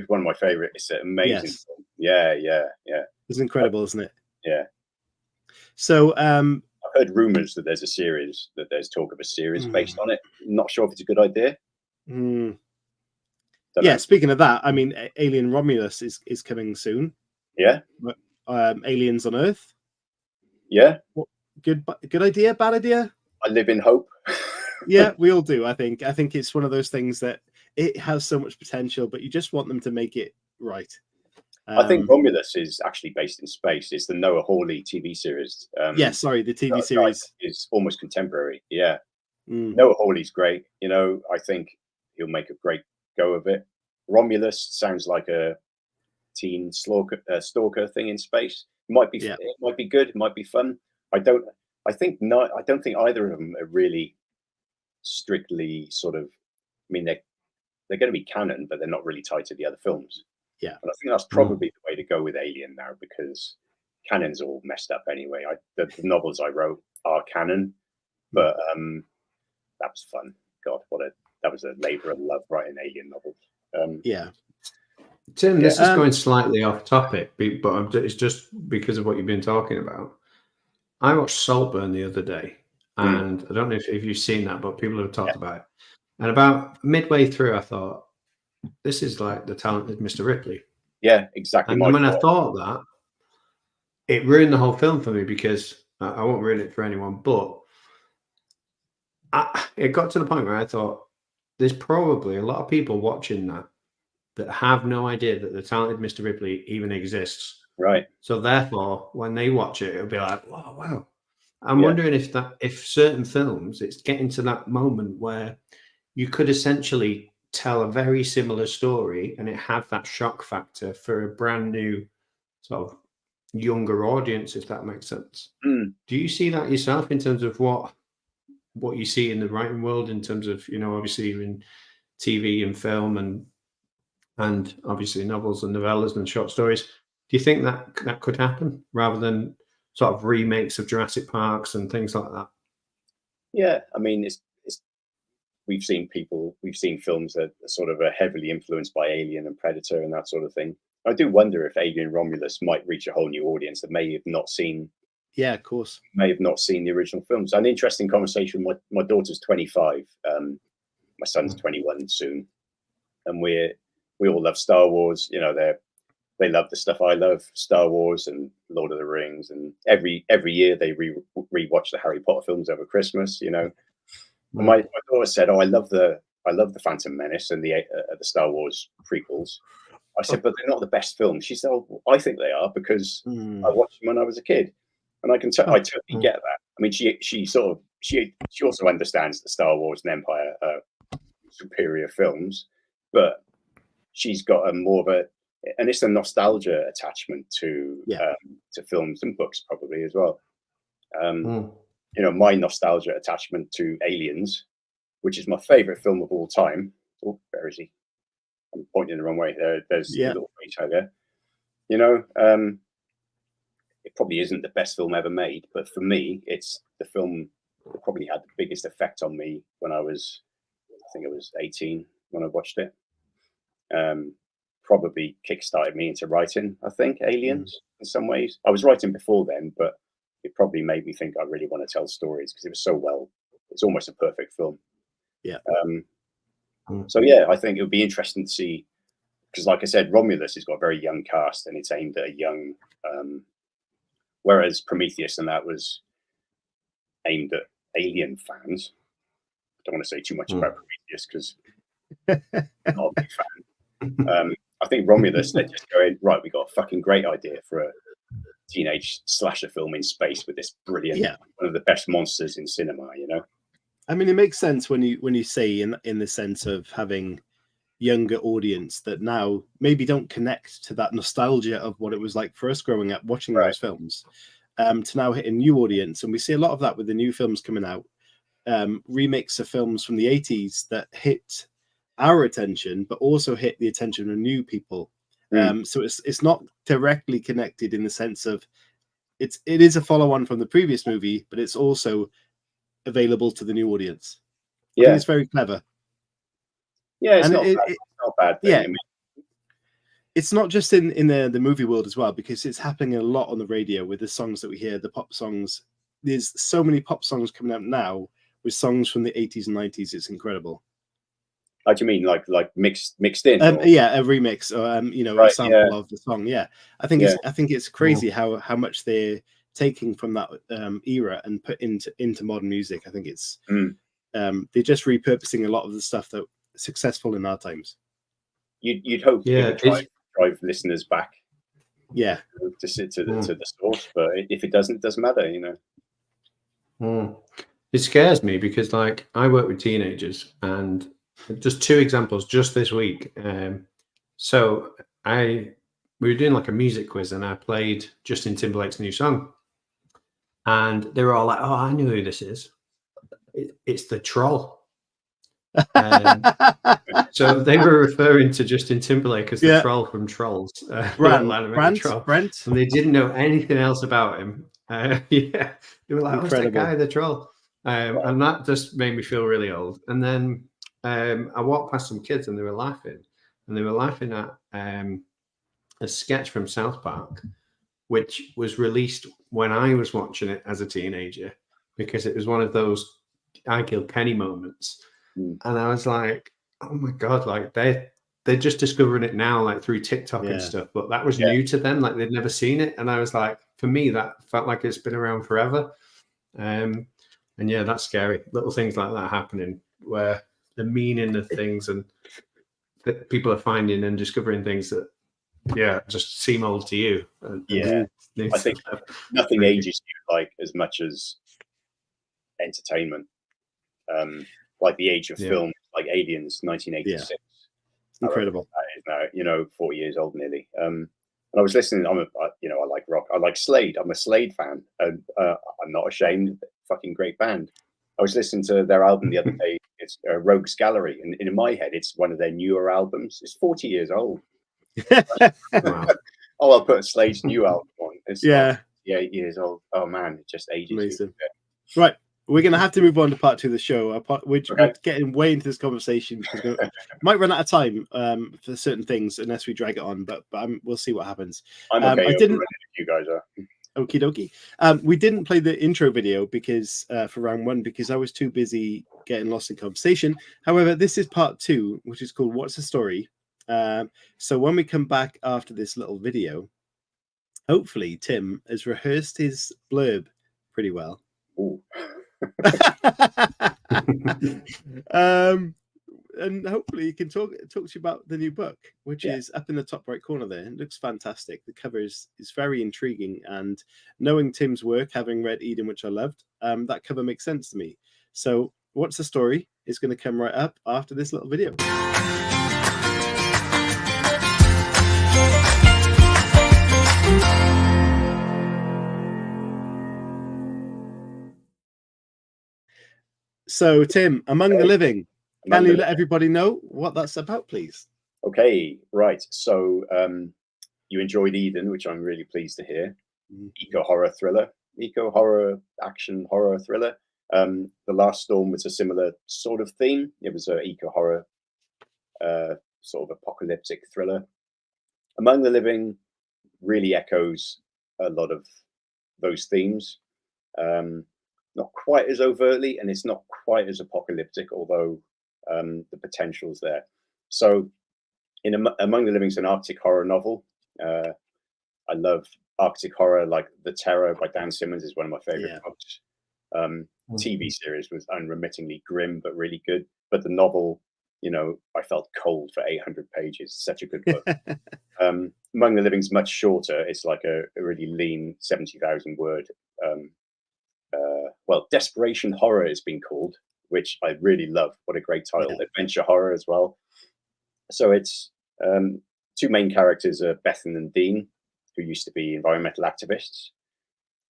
one of my favorite. It's an amazing film. Yeah. It's incredible, isn't it? Yeah. So I've heard rumors that there's talk of a series based on it. Not sure if it's a good idea. Speaking of that, I mean, Alien Romulus is coming soon. Yeah. Aliens on Earth. Yeah. Good idea, bad idea? I live in hope. Yeah, we all do. I think it's one of those things that it has so much potential, but you just want them to make it right. I think Romulus is actually based in space. It's the Noah Hawley TV series. The TV series is almost contemporary. Yeah. Noah Hawley's great. You know, I think he'll make a great go of it. Romulus sounds like a teen stalker thing in space. It might be good. It might be fun. I think not. I don't think either of them are really strictly sort of. I mean, they're going to be canon, but they're not really tied to the other films. Yeah, and I think that's probably the way to go with Alien now, because canon's all messed up anyway. The novels I wrote are canon, but that was fun. God, that was a labor of love writing Alien novels. Tim, this is going slightly off topic, but it's just because of what you've been talking about. I watched Saltburn the other day, and I don't know if you've seen that, but people have talked about it. And about midway through, I thought, this is like the talented Mr. Ripley. Yeah, exactly. And when I thought that, it ruined the whole film for me, because I won't ruin it for anyone, but it got to the point where I thought, there's probably a lot of people watching that have no idea that the talented Mr. Ripley even exists. Right. So therefore, when they watch it, it'll be like, oh, wow. I'm wondering if certain films, it's getting to that moment where you could essentially tell a very similar story and it have that shock factor for a brand new sort of younger audience, if that makes sense. Do you see that yourself in terms of what you see in the writing world, in terms of, obviously in TV and film and obviously novels and novellas and short stories? Do you think that could happen rather than sort of remakes of Jurassic Parks and things like that? Yeah, I mean, we've seen films that are sort of heavily influenced by Alien and Predator and that sort of thing. I do wonder if Alien Romulus might reach a whole new audience that may have not seen. Yeah, of course. May have not seen the original films. An interesting conversation. My daughter's 25. My son's 21 soon, and we all love Star Wars. They love the stuff I love, Star Wars and Lord of the Rings, and every year they rewatch the Harry Potter films over Christmas. My daughter said, "Oh, I love the Phantom Menace and the Star Wars prequels." I said, "But they're not the best films." She said, "Oh, I think they are, because I watched them when I was a kid." And I totally get that. I mean, she also understands that Star Wars and Empire are superior films, but she's got and it's a nostalgia attachment to films and books probably as well. My nostalgia attachment to Aliens, which is my favorite film of all time. Oh, where is he? I'm pointing the wrong way. There's a little page out there. It probably isn't the best film ever made, but for me, it's the film that probably had the biggest effect on me when I think it was 18 when I watched it. Probably kickstarted me into writing, I think, Aliens in some ways. I was writing before then, but it probably made me think I really want to tell stories, because it was so it's almost a perfect film. Yeah. So yeah, I think it would be interesting to see, because like I said, Romulus has got a very young cast and it's aimed at a young, whereas Prometheus and that was aimed at Alien fans. I don't want to say too much about Prometheus because I'm not a big fan. I think Romulus, they're just going, right, we got a fucking great idea for a teenage slasher film in space with this brilliant, one of the best monsters in cinema, I mean, it makes sense when you say in the sense of having younger audience that now maybe don't connect to that nostalgia of what it was like for us growing up watching those films, to now hit a new audience. And we see a lot of that with the new films coming out, remakes of films from the 80s that hit our attention, but also hit the attention of new people. So it's not directly connected in the sense of it is a follow-on from the previous movie, but it's also available to the new audience. I think it's very clever. Yeah, it's not a bad thing. Yeah, I mean, it's not just in the movie world as well, because it's happening a lot on the radio with the songs that we hear, the pop songs. There's so many pop songs coming out now with songs from the 80s and 90s. It's incredible. How do you mean, like mixed in? Yeah, a remix, or a sample of the song. Yeah, I think it's crazy how much they're taking from that era and put into modern music. I think it's they're just repurposing a lot of the stuff that was successful in our times. You'd hope it would drive listeners back. Yeah, to the source, but if it doesn't matter, It scares me because, like, I work with teenagers, and just two examples just this week. So we were doing like a music quiz, and I played Justin Timberlake's new song. And they were all like, "Oh, I know who this is. It's the troll." So they were referring to Justin Timberlake as the troll from Trolls. Brent, and they didn't know anything else about him. They were like, "Who's that guy, the troll?" And that just made me feel really old. And then I walked past some kids and they were laughing at a sketch from South Park, which was released when I was watching it as a teenager, because it was one of those I Kill Kenny moments. And I was like, oh my God, like they're just discovering it now, like through TikTok and stuff. But that was new to them, like they'd never seen it. And I was like, for me, that felt like it's been around forever. And yeah, that's scary. Little things like that happening where the meaning of things and that people are finding and discovering things that just seem old to you. I think nothing ages you like as much as entertainment. Like the age of film, like Aliens, 1986. Incredible. That is now, 40 years old nearly. And I was listening. I like rock. I like Slade. I'm a Slade fan, and I'm not ashamed. Fucking great band. I was listening to their album the other day. It's Rogues Gallery, and in my head, it's one of their newer albums. It's 40 years old. Wow. Oh, I'll put Slade's new album on. It's 8 years old. Oh man, it just ages. Amazing. Right. We're going to have to move on to part 2 of the show. We're getting way into this conversation because we might run out of time for certain things unless we drag it on, but we'll see what happens. I'm okay. I didn't. You guys are. Okie dokie. We didn't play the intro video because for round 1 because I was too busy getting lost in conversation. However, this is part 2, which is called What's the Story? So when we come back after this little video, hopefully Tim has rehearsed his blurb pretty well. Ooh. And hopefully you can talk to you about the new book, which is up in the top right corner there. It looks fantastic. The cover is very intriguing, and knowing Tim's work, having read Eden, which I loved, that cover makes sense to me. So What's the Story is going to come right up after this little video. So, Tim, Among the Living, can you let everybody know what that's about, please? Okay, right. So, you enjoyed Eden, which I'm really pleased to hear. Eco-horror action horror thriller. The Last Storm was a similar sort of theme. It was an eco-horror sort of apocalyptic thriller. Among the Living really echoes a lot of those themes. Not quite as overtly, and it's not quite as apocalyptic, although the potential's there. So Among the Living is an Arctic horror novel. I love Arctic horror, like The Terror by Dan Simmons is one of my favorite books. TV series was unremittingly grim, but really good. But the novel, I felt cold for 800 pages. Such a good book. Among the Living's much shorter. It's like a really lean 70,000 word. Desperation horror has been called, which I really love. What a great title. Adventure horror as well. So it's 2 main characters are Bethan and Dean, who used to be environmental activists.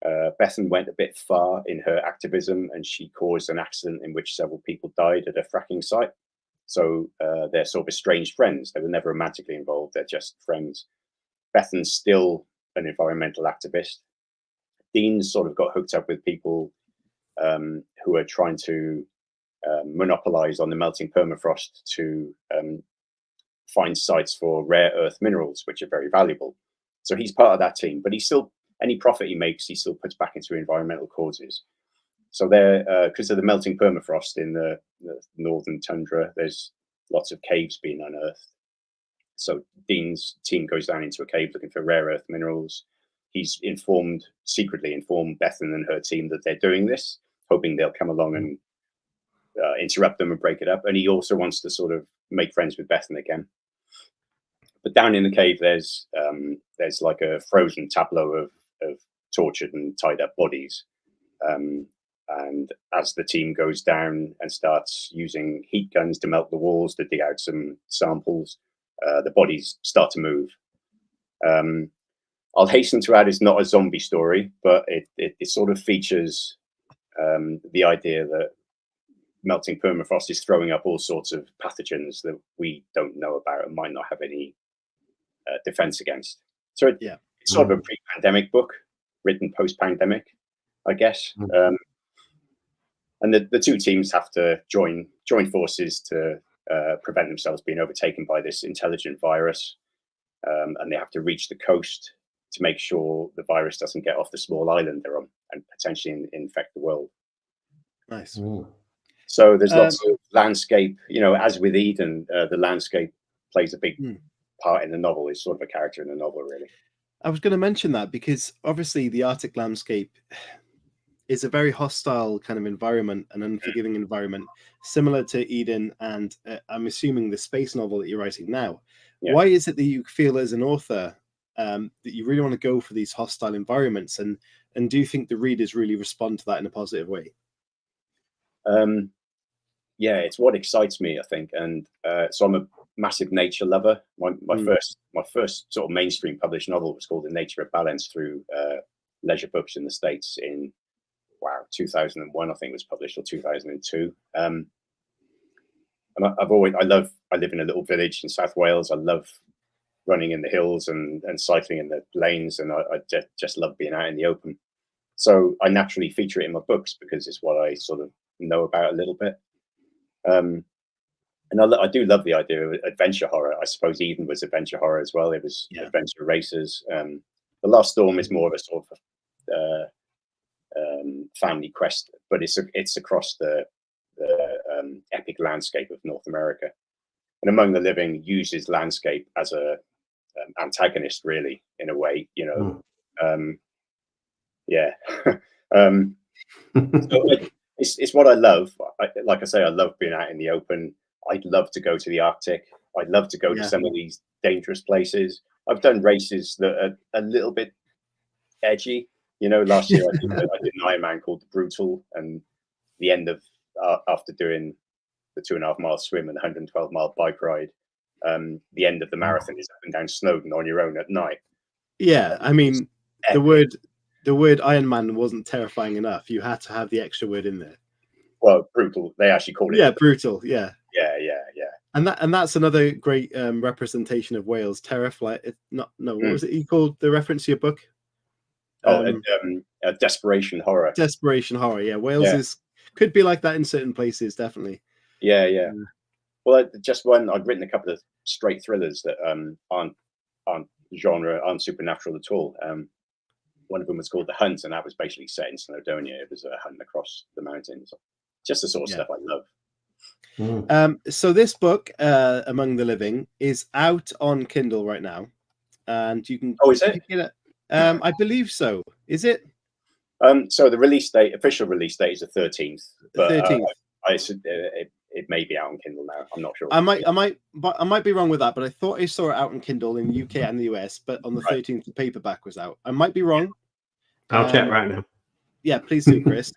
Bethan went a bit far in her activism, and she caused an accident in which several people died at a fracking site. So they're sort of estranged friends. They were never romantically involved. They're just friends. Bethan's still an environmental activist. Dean's sort of got hooked up with people who are trying to monopolize on the melting permafrost to find sites for rare earth minerals, which are very valuable. So he's part of that team, but any profit he makes, he still puts back into environmental causes. So there, because of the melting permafrost in the northern tundra, there's lots of caves being unearthed. So Dean's team goes down into a cave looking for rare earth minerals. He's secretly informed Bethan and her team that they're doing this, hoping they'll come along and interrupt them and break it up. And he also wants to sort of make friends with Bethan again. But down in the cave, there's like a frozen tableau of tortured and tied up bodies. And as the team goes down and starts using heat guns to melt the walls to dig out some samples, the bodies start to move. I'll hasten to add, it's not a zombie story, but it sort of features the idea that melting permafrost is throwing up all sorts of pathogens that we don't know about and might not have any defense against. So it's sort of a pre-pandemic book, written post-pandemic, I guess. And the two teams have to join forces to prevent themselves being overtaken by this intelligent virus. And they have to reach the coast to make sure the virus doesn't get off the small island they're on and potentially infect the world. Nice. Ooh. So there's lots of landscape, as with Eden, the landscape plays a big part in the novel. It's sort of a character in the novel, really. I was going to mention that because obviously the Arctic landscape is a very hostile kind of environment, an unforgiving environment, similar to Eden and I'm assuming the space novel that you're writing now. Yeah. Why is it that you feel as an author that you really want to go for these hostile environments? And do you think the readers really respond to that in a positive way? Yeah, it's what excites me, I think. And so I'm a massive nature lover. My first sort of mainstream published novel was called The Nature of Balance through Leisure Books in the States in 2001, I think it was published, or 2002. And I live in a little village in South Wales. I love running in the hills and cycling in the lanes, and I just love being out in the open. So I naturally feature it in my books because it's what I sort of know about a little bit. And I do love the idea of adventure horror. I suppose Eden was adventure horror as well. It was adventure races. The Last Storm is more of a sort of family quest, but it's across the epic landscape of North America. And Among the Living uses landscape as a antagonist, really, in a way. So it's what I love. Like I say, I love being out in the open. I'd love to go to the Arctic. I'd love to go to some of these dangerous places. I've done races that are a little bit edgy. Last year I did an Ironman called the Brutal, and the end of after doing the 2.5 mile swim and 112 mile bike ride, the end of the marathon is up and down Snowdon on your own at night. Yeah, I mean, the word Ironman wasn't terrifying enough. You had to have the extra word in there. Well, brutal. They actually call it. Yeah, brutal. Yeah. Yeah. And that's another great representation of Wales. What was it you called the reference to your book? Desperation horror. Desperation horror. Yeah, Wales could be like that in certain places, definitely. Yeah. Well, I'd written a couple of straight thrillers that aren't supernatural at all. One of them was called The Hunt, and that was basically set in Snowdonia. It was a hunt across the mountains. Just the sort of stuff I love. So this book, Among the Living, is out on Kindle right now, and you can. Oh, is it? I believe so. Is it? So the official release date is the 13th. But 13th. It may be out on Kindle now. I'm not sure. I might be wrong with that, but I thought I saw it out on Kindle in the UK and the US. But on the 13th, the paperback was out. I might be wrong. I'll check right now. Yeah, please do, Chris.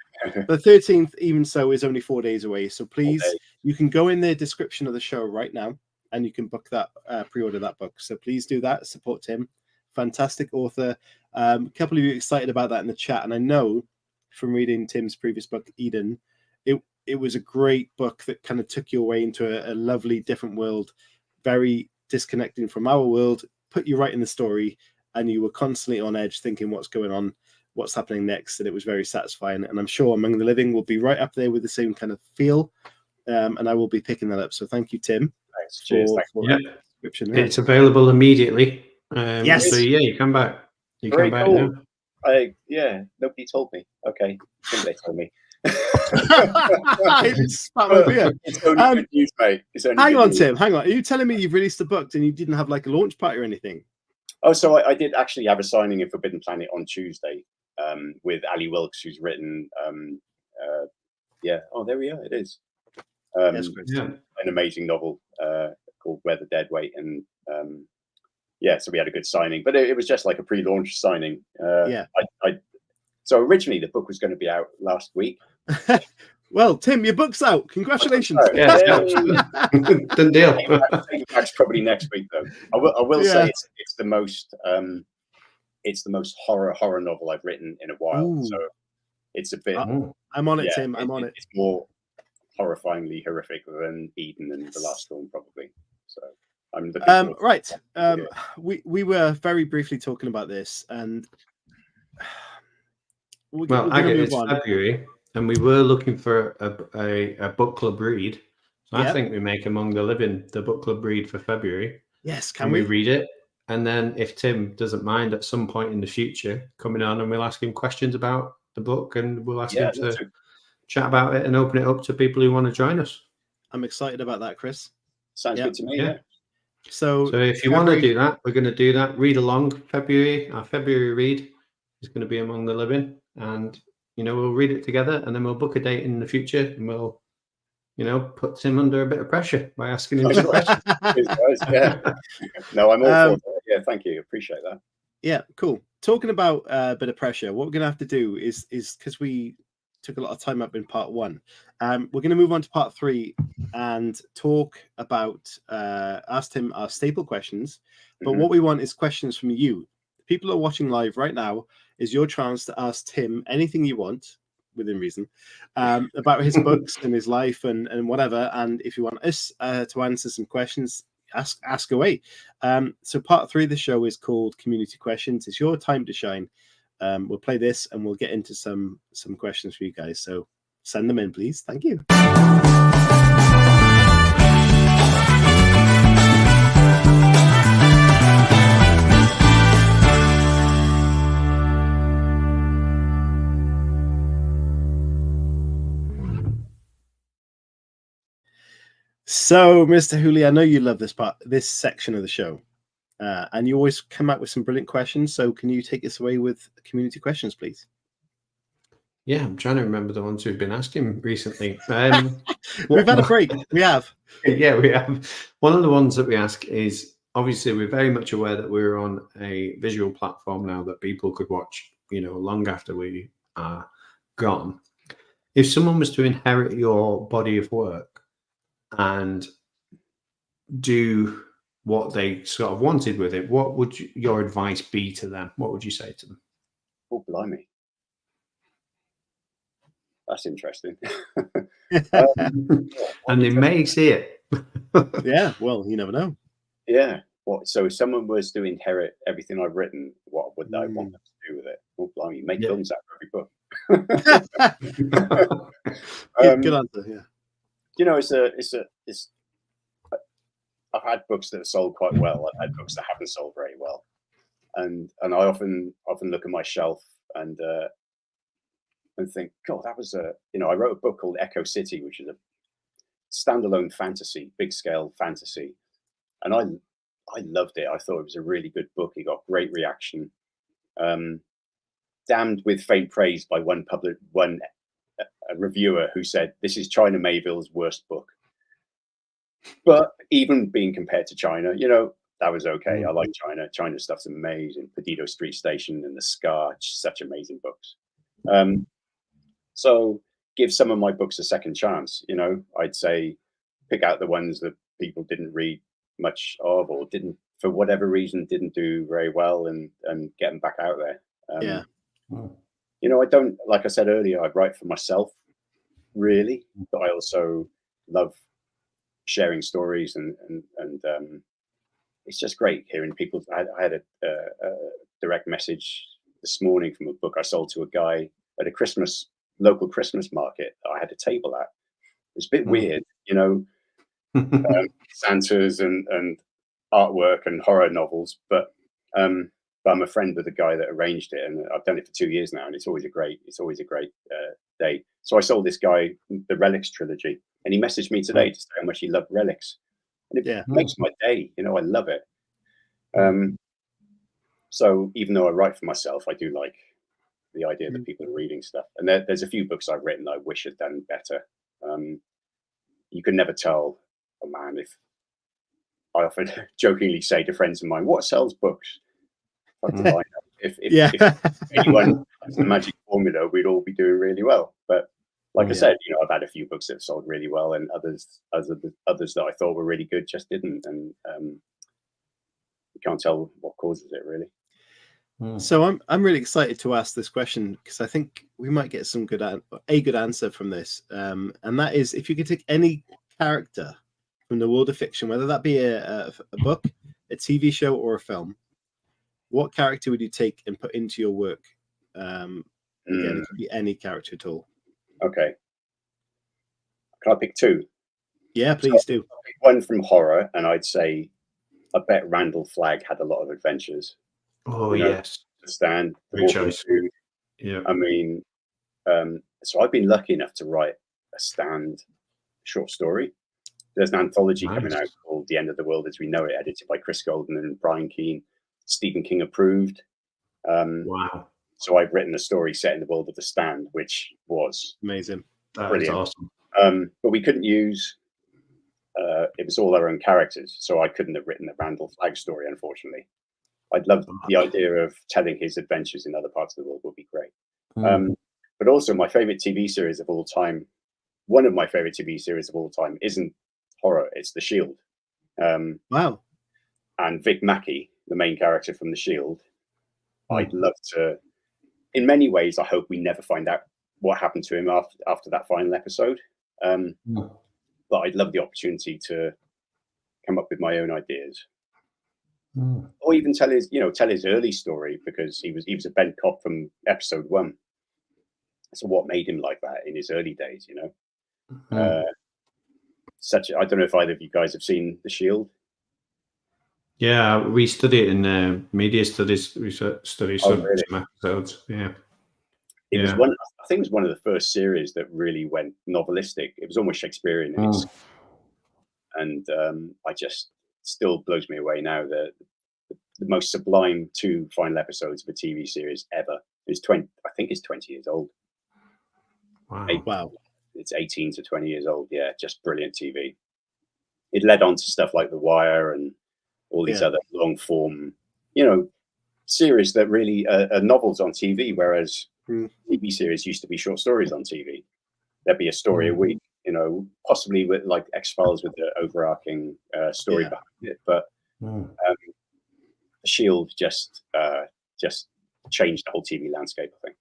The 13th, even so, is only 4 days away. So please, you can go in the description of the show right now, and you can book that, pre-order that book. So please do that. Support Tim. Fantastic author. A couple of you excited about that in the chat, and I know from reading Tim's previous book, Eden, it was a great book that kind of took you away into a lovely different world, very disconnecting from our world, put you right in the story, and you were constantly on edge thinking what's going on, what's happening next, and it was very satisfying. And I'm sure Among the Living will be right up there with the same kind of feel, and I will be picking that up. So thank you, Tim. Thanks. Cheers. Description. It's available immediately. Yes. So you come back. Very back cool. Now. Nobody told me. Okay, I think they told me. It's only good news, mate. Hang on, Tim. Hang on. Are you telling me you've released a book and you didn't have like a launch party or anything? Oh, so I did actually have a signing in Forbidden Planet on Tuesday with Ali Wilkes, who's written. Oh, there we are. It is. An amazing novel called Where the Dead Wait, and so we had a good signing, but it was just like a pre-launch signing. So originally the book was going to be out last week. Well, Tim, your book's out. Congratulations. Done deal. That's probably next week, though. I will say it's the most it's the most horror novel I've written in a while. Ooh. So it's a bit. I'm on it, Tim. I'm on it. It's more horrifyingly horrific than Eden and The Last Storm, probably. So I'm looking right. We were very briefly talking about this, and it's February, and we were looking for a book club read. So I think we make Among the Living the book club read for February. Yes, can we read it? And then if Tim doesn't mind at some point in the future coming on, and we'll ask him questions about the book, and we'll ask him to chat about it and open it up to people who want to join us. I'm excited about that, Chris. Sounds good to me. Yeah. So if you want to do that, we're going to do that. Read along February. Our February read is going to be Among the Living, and we'll read it together, and then we'll book a date in the future, and we'll put Tim under a bit of pressure by asking him some questions. No, I'm all for it. Yeah, thank you. Appreciate that. Yeah, cool. Talking about a bit of pressure, what we're going to have to do is because we took a lot of time up in part 1, we're going to move on to part 3 and talk about ask Tim our staple questions. But what we want is questions from you. The people who are watching live right now is your chance to ask Tim anything you want, within reason, about his books and his life and whatever. And if you want us to answer some questions, ask away. So part 3 of the show is called Community Questions. It's your time to shine. We'll play this and we'll get into some questions for you guys. So send them in, please. Thank you. So, Mr. Hooley, I know you love this section of the show, and you always come up with some brilliant questions. So, can you take us away with community questions, please? Yeah, I'm trying to remember the ones we've been asking recently. We've had a break. We have. Yeah, we have. One of the ones that we ask is, obviously, we're very much aware that we're on a visual platform now that people could watch, long after we are gone. If someone was to inherit your body of work and do what they sort of wanted with it, what would your advice be to them? What would you say to them? Oh, blimey. That's interesting. And they may see it. Yeah, well, you never know. Yeah. So if someone was to inherit everything I've written, what would I want them to do with it? Oh, blimey, make films out of every book. Good answer, yeah. I've had books that have sold quite well. I've had books that haven't sold very well, and I often look at my shelf and think, God, that was I wrote a book called Echo City, which is a standalone fantasy, big scale fantasy, and I loved it. I thought it was a really good book. It got great reaction. Damned with faint praise by one reviewer who said this is China Mayville's worst book. But even being compared to China, that was okay. I like China. China stuff's amazing. Perdido Street Station and The Scar, such amazing books. So give some of my books a second chance. I'd say pick out the ones that people didn't read much of or didn't, for whatever reason, didn't do very well and get them back out there. I don't, like I said earlier, I write for myself, really, but I also love sharing stories and it's just great hearing people. I had a direct message this morning from a book I sold to a guy at a local Christmas market that I had a table at. It was a bit weird, Santas and artwork and horror novels, but I'm a friend with the guy that arranged it, and I've done it for 2 years now, and it's always a great day. So I sold this guy the Relics trilogy, and he messaged me today to say how much he loved Relics, and it makes my day. I love it. So even though I write for myself, I do like the idea that people are reading stuff. And there's a few books I've written that I wish had done better. You can never tell a man. If I often jokingly say to friends of mine, "What sells books?" If anyone has the magic formula, we'd all be doing really well. But like I said, I've had a few books that have sold really well, and others that I thought were really good just didn't. And you can't tell what causes it, really. So I'm really excited to ask this question because I think we might get some good answer from this, and that is if you could take any character from the world of fiction, whether that be a book, a TV show, or a film, what character would you take and put into your work? Again, it could be any character at all. Okay. Can I pick two? Yeah, please do. I'll pick one from horror, and I'd say I bet Randall Flagg had a lot of adventures. Oh, yes. The Stand. Great choice. Yeah. I mean, so I've been lucky enough to write a Stand short story. There's an anthology coming out called The End of the World as We Know It, edited by Chris Golden and Brian Keane. Stephen King approved. Wow. So I've written a story set in the world of The Stand, which was amazing. That is awesome. But we couldn't use, it was all our own characters. So I couldn't have written the Randall Flagg story, unfortunately. I'd love the idea of telling his adventures in other parts of the world would be great. But also my favorite TV series of all time, one of my favorite TV series of all time isn't horror, it's The Shield. Wow. And Vic Mackey, the main character from The Shield, I'd love to, in many ways, I hope we never find out what happened to him after that final episode. But I'd love the opportunity to come up with my own ideas. Or even tell his early story, because he was a bent cop from episode 1. So what made him like that in his early days, I don't know if either of you guys have seen The Shield. Yeah, we study it in media studies. We study some episodes. Yeah. It was I think it was one of the first series that really went novelistic. It was almost Shakespearean in its, and I just still blows me away now that the most sublime 2 final episodes of a TV series ever is 20. I think it's 20 years old. Wow. It's 18 to 20 years old. Yeah, just brilliant TV. It led on to stuff like The Wire and all these other long form, series that really are novels on TV, whereas TV series used to be short stories on TV. There'd be a story a week, possibly with like X-Files with the overarching story behind it. But The Shield just changed the whole TV landscape, I think.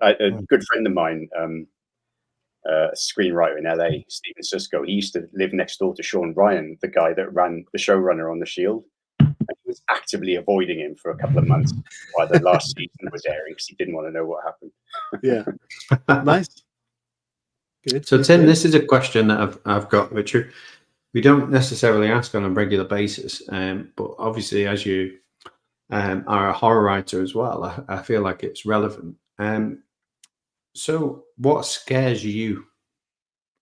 A good friend of mine, a screenwriter in LA, Stephen Sisko, he used to live next door to Sean Ryan, the guy that ran the showrunner on The Shield. And he was actively avoiding him for a couple of months while the last season was airing because he didn't want to know what happened. Yeah. Nice. Good. So, Tim, this is a question that I've got, which we don't necessarily ask on a regular basis, but obviously, as you are a horror writer as well, I feel like it's relevant. So, what scares you,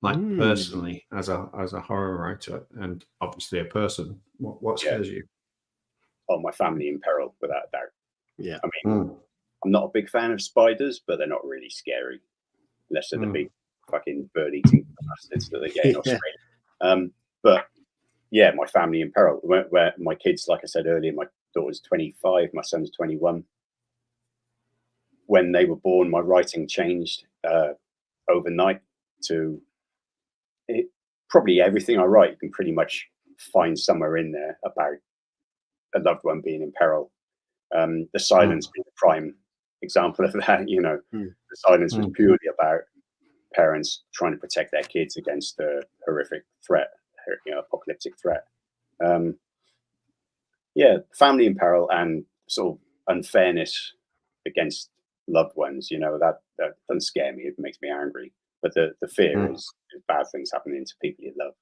like personally, as a horror writer and obviously a person? What scares you? Oh, my family in peril, without a doubt. Yeah. I mean, I'm not a big fan of spiders, but they're not really scary, unless they're the big fucking bird-eating bastards that they get in Australia. But yeah, my family in peril. Where my kids, like I said earlier, my daughter's 25, my son's 21. When they were born, my writing changed overnight to probably everything I write. You can pretty much find somewhere in there about a loved one being in peril. The Silence being the prime example of that. The Silence was purely about parents trying to protect their kids against a horrific threat, apocalyptic threat. Family in peril and sort of unfairness against loved ones, that doesn't scare me. It makes me angry. But the fear is bad things happening to people you love.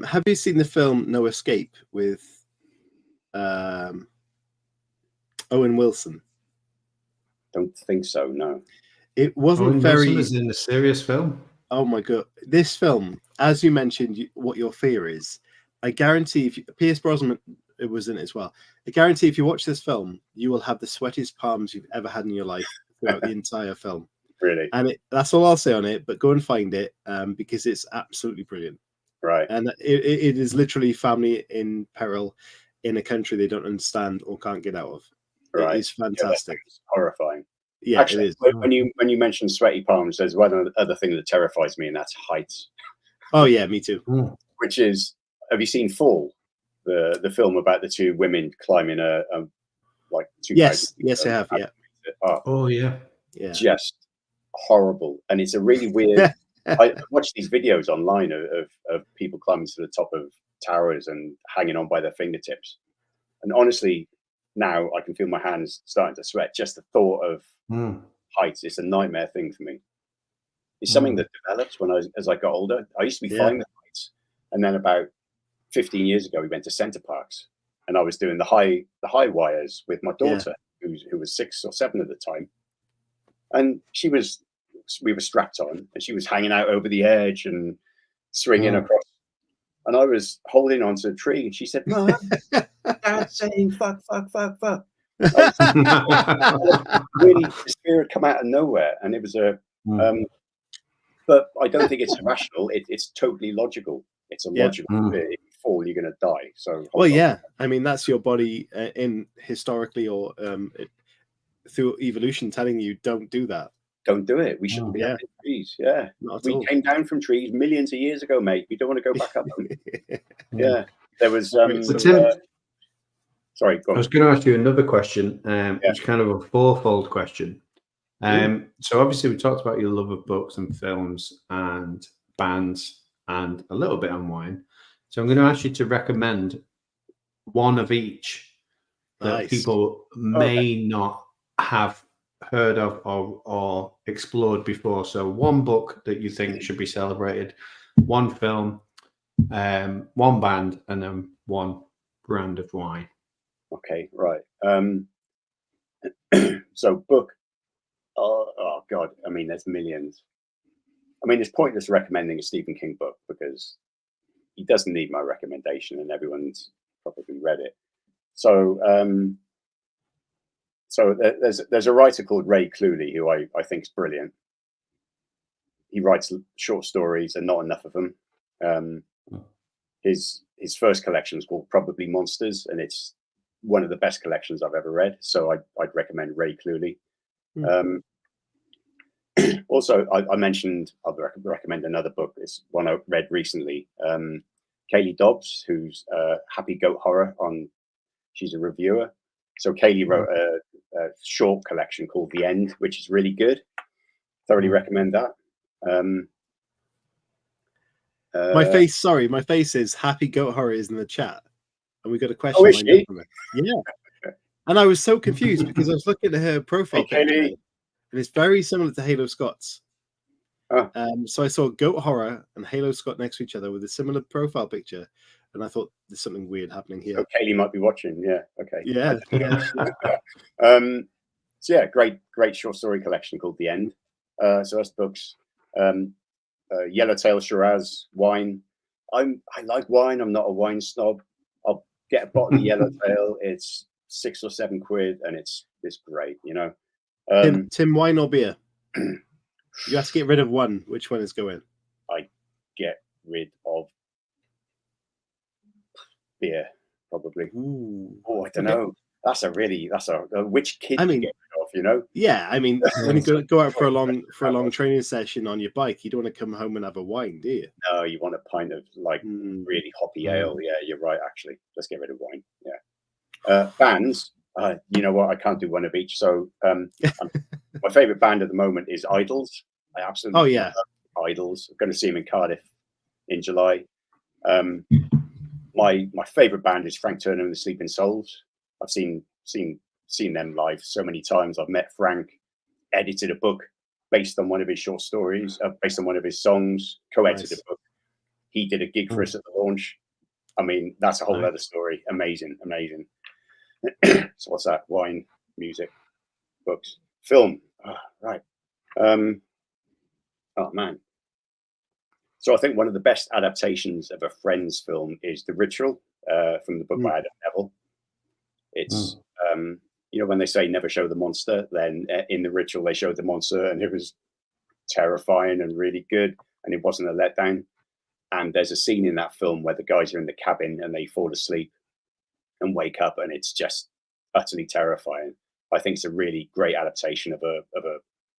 Have you seen the film No Escape with Owen Wilson? Don't think so, no. It wasn't Owen very... Wilson is in a serious film? Oh my God. This film, as you mentioned, what your fear is, I guarantee Pierce Brosnan was in it as well. I guarantee if you watch this film, you will have the sweatiest palms you've ever had in your life throughout the entire film. Really? And that's all I'll say on it, but go and find it because it's absolutely brilliant. Right. And it is literally family in peril in a country they don't understand or can't get out of. Right. It is fantastic. It's horrifying. Yeah, actually, it is. When you mention sweaty palms, there's one other thing that terrifies me, and that's heights. Oh yeah, me too. Which is, have you seen Fall, the film about the two women climbing a like 2000. Yes, I have. Yeah. Oh yeah. Just horrible. And it's a really weird. I watch these videos online of people climbing to the top of towers and hanging on by their fingertips. And honestly, now I can feel my hands starting to sweat. Just the thought of heights is a nightmare thing for me. It's something that developed as I got older. I used to be fine with heights, and then about 15 years ago, we went to Center Parks, and I was doing the high wires with my daughter, who was 6 or 7 at the time, and we were strapped on, and she was hanging out over the edge and swinging across, and I was holding onto a tree, and she said, "Mom, Dad's saying fuck, fuck, fuck, fuck." Really, the spirit come out of nowhere, and it was but I don't think it's irrational. It's totally logical. It's a logical thing. If you fall, you're going to die. So, I mean, that's your body in historically or through evolution telling you don't do that. Don't do it. We shouldn't be up in trees. Yeah, we came down from trees millions of years ago, mate. We don't want to go back up them. There was. Sorry, go on. I was going to ask you another question, which is kind of a fourfold question. So obviously we talked about your love of books and films and bands and a little bit on wine. So I'm going to ask you to recommend one of each that people may not have heard of or explored before. So one book that you think should be celebrated, one film, one band, and then one brand of wine. Okay, right. So book. Oh God! I mean, there's millions. I mean, it's pointless recommending a Stephen King book because he doesn't need my recommendation, and everyone's probably read it. So, there's a writer called Ray Cluley who I think is brilliant. He writes short stories, and not enough of them. His first collection is called Probably Monsters, and it's one of the best collections I've ever read. So I'd recommend Ray Cluley. Also, I mentioned I'll recommend another book. It's one I read recently. Kaylee Dobbs, who's Happy Goat Horror she's a reviewer. So Kaylee wrote a short collection called The End, which is really good. Thoroughly recommend that. My face is Happy Goat Horror is in the chat, and we got a question. Yeah. And I was so confused because I was looking at her profile picture, and it's very similar to Halo Scott's. So I saw Goat Horror and Halo Scott next to each other with a similar profile picture, and I thought there's something weird happening here. So Kaylee might be watching. Yeah. Okay. Yeah. So yeah, great short story collection called The End. So that's books. Yellowtail Shiraz wine. I like wine. I'm not a wine snob. I'll get a bottle of Yellowtail. It's 6 or 7 quid, and it's great. You know. Tim, wine or beer? You have to get rid of one. Which one is going? I get rid of beer, probably. Ooh. Oh, I don't know. That's a which kid you get rid of, you know? Yeah, I mean, when you go out for a long training session on your bike, you don't want to come home and have a wine, do you? No, you want a pint of really hoppy ale. Yeah, you're right. Actually, let's get rid of wine. Yeah. Bands. You know what? I can't do one of each. So my favorite band at the moment is Idols. I absolutely love Idols. I'm going to see them in Cardiff in July. My favorite band is Frank Turner and the Sleeping Souls. I've seen them live so many times. I've met Frank, edited a book based on one of his short stories, based on one of his songs, co-edited a book. He did a gig for us at the launch. I mean, that's a whole other story. Amazing. So what's that? Wine, music, books, film. Right. Oh man. So I think one of the best adaptations of a Friends film is The Ritual from the book by Adam Neville. It's you know, when they say never show the monster, then in The Ritual they showed the monster, and it was terrifying and really good, and it wasn't a letdown. And there's a scene in that film where the guys are in the cabin and they fall asleep and wake up, and it's just utterly terrifying. I think it's a really great adaptation of a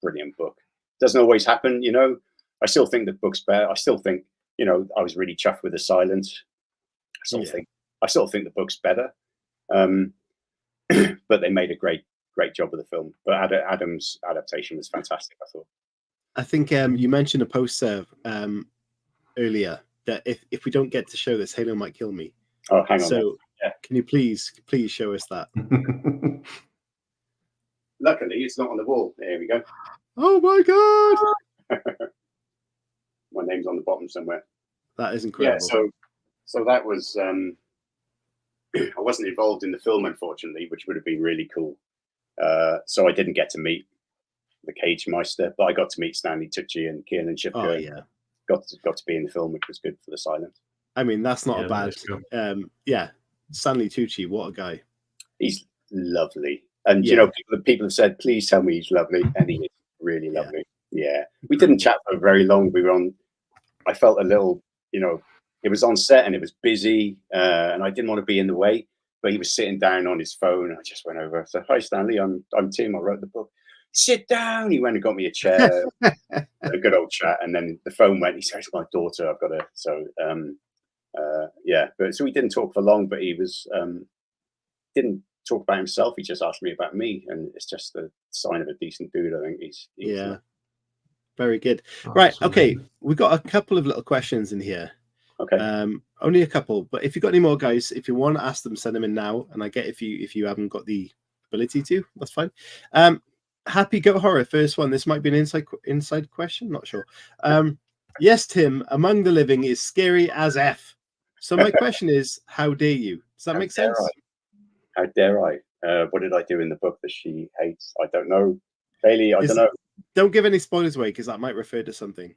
brilliant book. Doesn't always happen, you know. I still think the book's better. I still think, you know, I was really chuffed with The Silence. I still think the book's better. but they made a great job of the film. But Adam's adaptation was fantastic, I thought. I think you mentioned a poster earlier that if we don't get to show this, Halo might kill me. Oh, hang on. So can you please show us that? Luckily, it's not on the wall. There we go. Oh my god! My name's on the bottom somewhere. That is incredible. Yeah. So that was. I wasn't involved in the film, unfortunately, which would have been really cool. So I didn't get to meet the Cage Meister, but I got to meet Stanley Tucci and Kiernan Shipka. Oh yeah. Got to be in the film, which was good for the silence. I mean, that's not a bad. Yeah, Stanley Tucci, what a guy. He's lovely, and you know, people have said, "Please tell me he's lovely," and he is really lovely. Yeah, we didn't chat for very long. We were on. I felt a little, you know, it was on set and it was busy, and I didn't want to be in the way. But he was sitting down on his phone. I just went over. I said, "Hi, Stanley. I'm Tim. I wrote the book." Sit down. He went and got me a chair. A good old chat, and then the phone went. He said, "It's my daughter. I've got to." So yeah, but so we didn't talk for long. But he was didn't talk about himself. He just asked me about me, and it's just a sign of a decent dude. I think he's very good. Right, okay, we've got a couple of little questions in here. Okay, only a couple, but if you've got any more, guys, if you want to ask them, send them in now. And I get if you haven't got the ability to, that's fine. Happy Goat Horror, first one. This might be an inside question, not sure. Yes, Tim, Among the Living is scary as F. So my question is, how dare you? Does that make sense? How dare I? What did I do in the book that she hates? I don't know. Bailey, I don't know. Don't give any spoilers away, because that might refer to something.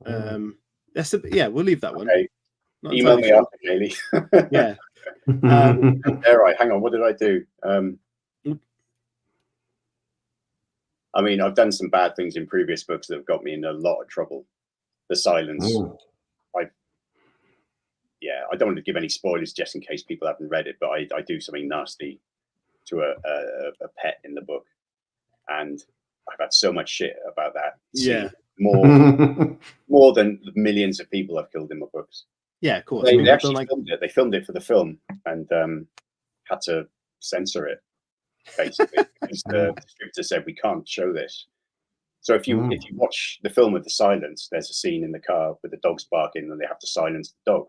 Yeah, we'll leave that one. Okay. Email me after, Bailey. Yeah. How dare I? Hang on, what did I do? I mean, I've done some bad things in previous books that have got me in a lot of trouble. The Silence. I don't want to give any spoilers just in case people haven't read it, but I do something nasty to a pet in the book, and I've had so much shit about that. Yeah, more than the millions of people I've killed in my books. Yeah, of course. They actually filmed it. They filmed it for the film and had to censor it, basically, because the distributor said we can't show this. So if you watch the film of The Silence, there's a scene in the car with the dogs barking and they have to silence the dog.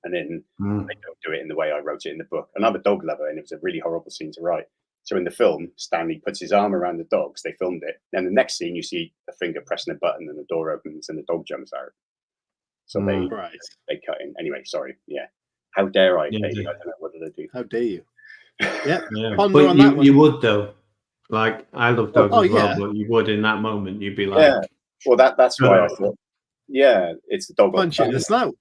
And then they don't do it in the way I wrote it in the book. And I'm a dog lover, and it was a really horrible scene to write. So in the film, Stanley puts his arm around the dogs. They filmed it. Then the next scene, you see a finger pressing a button, and the door opens, and the dog jumps out. So they cut in. Anyway, sorry. Yeah. How dare I? I don't know. What did I do? How dare you? Yeah. But you would, though. Like, I love dogs as well, but you would in that moment. You'd be like... Yeah. Well, that's why I thought, it's the dog. Punch in the snout.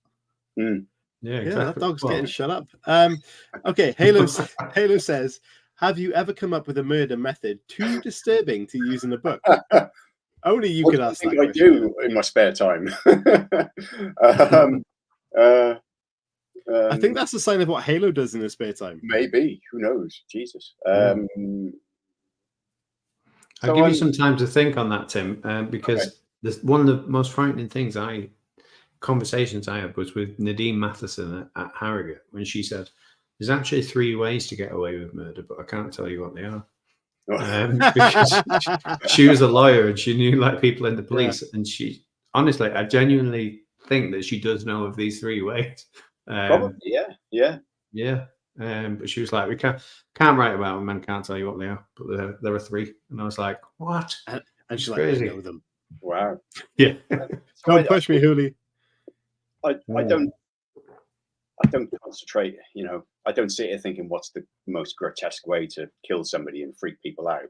Yeah, exactly. That dog's getting shut up. Okay, Halo says, have you ever come up with a murder method too disturbing to use in a book? Only you could ask that question. I do in my spare time. I think that's a sign of what Halo does in his spare time. Maybe. Who knows? Jesus. I'll give you some time to think on that, Tim, because one of the most frightening conversations I had was with Nadine Matheson at Harrogate, when she said, there's actually 3 ways to get away with murder, but I can't tell you what they are. Because she was a lawyer and she knew like people in the police, and she honestly, I genuinely think that she does know of these 3 ways. Probably, yeah. But she was like, we can't write about them and can't tell you what they are, but there are 3. And I was like, what? And she's crazy. Like, I know them. Wow. Yeah. Don't push me, Hooli. I don't concentrate, I don't sit here thinking what's the most grotesque way to kill somebody and freak people out.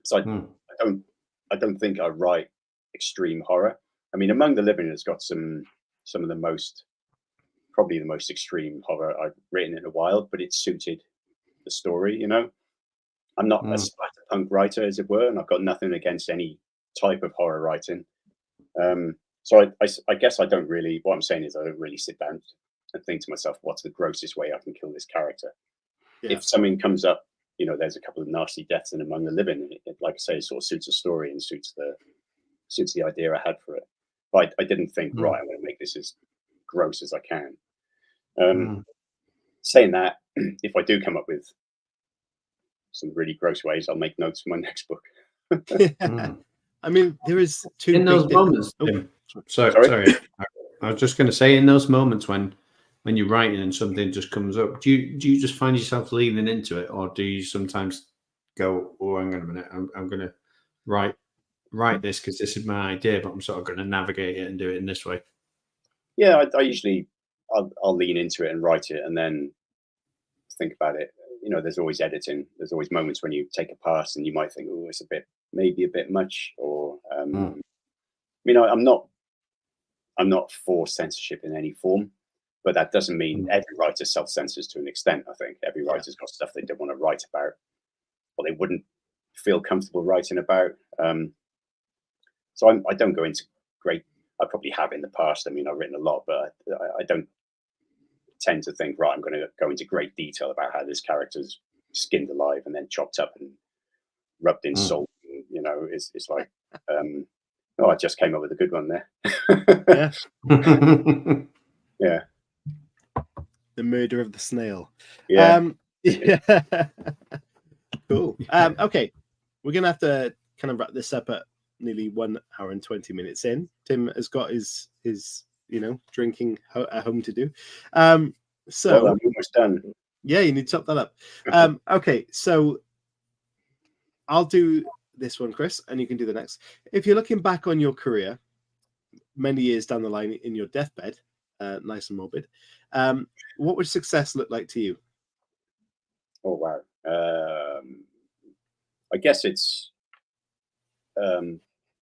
So I don't think I write extreme horror. I mean, Among the Living has got some of the most, probably the most extreme horror I've written in a while, but it suited the story, I'm not a splatterpunk writer, as it were, and I've got nothing against any type of horror writing. So I guess I don't really, what I'm saying is I don't really sit down and think to myself, what's the grossest way I can kill this character? Yeah. If something comes up, there's a couple of nasty deaths in Among the Living, it, like I say, it sort of suits the story and suits the idea I had for it. But I didn't think, right, I'm going to make this as gross as I can. saying that, if I do come up with some really gross ways, I'll make notes for my next book. I mean, there is two in those moments. Tim, sorry. I was just going to say, in those moments when you're writing and something just comes up, do you just find yourself leaning into it, or do you sometimes go, "Oh, hang on a minute, I'm going to write this because this is my idea, but I'm sort of going to navigate it and do it in this way"? Yeah, I usually I'll lean into it and write it, and then think about it. There's always editing. There's always moments when you take a pass and you might think, "Oh, it's maybe a bit much," or I'm not for censorship in any form, but that doesn't mean every writer self-censors to an extent. I think every writer's got stuff they don't want to write about, or they wouldn't feel comfortable writing about. So I don't go into great. I probably have in the past. I mean, I've written a lot, but I don't tend to think, right, I'm going to go into great detail about how this character's skinned alive and then chopped up and rubbed in salt. It's like, I just came up with a good one there. Yeah. The murder of the snail. Yeah. Cool. Okay, we're gonna have to kind of wrap this up at nearly 1 hour and 20 minutes in. Tim has got his drinking at home to do. So I'm almost done. Yeah, you need to top that up. Okay, so I'll do this one, Chris, and you can do the next. If you're looking back on your career many years down the line in your deathbed, nice and morbid, what would success look like to you? Oh, wow. I guess it's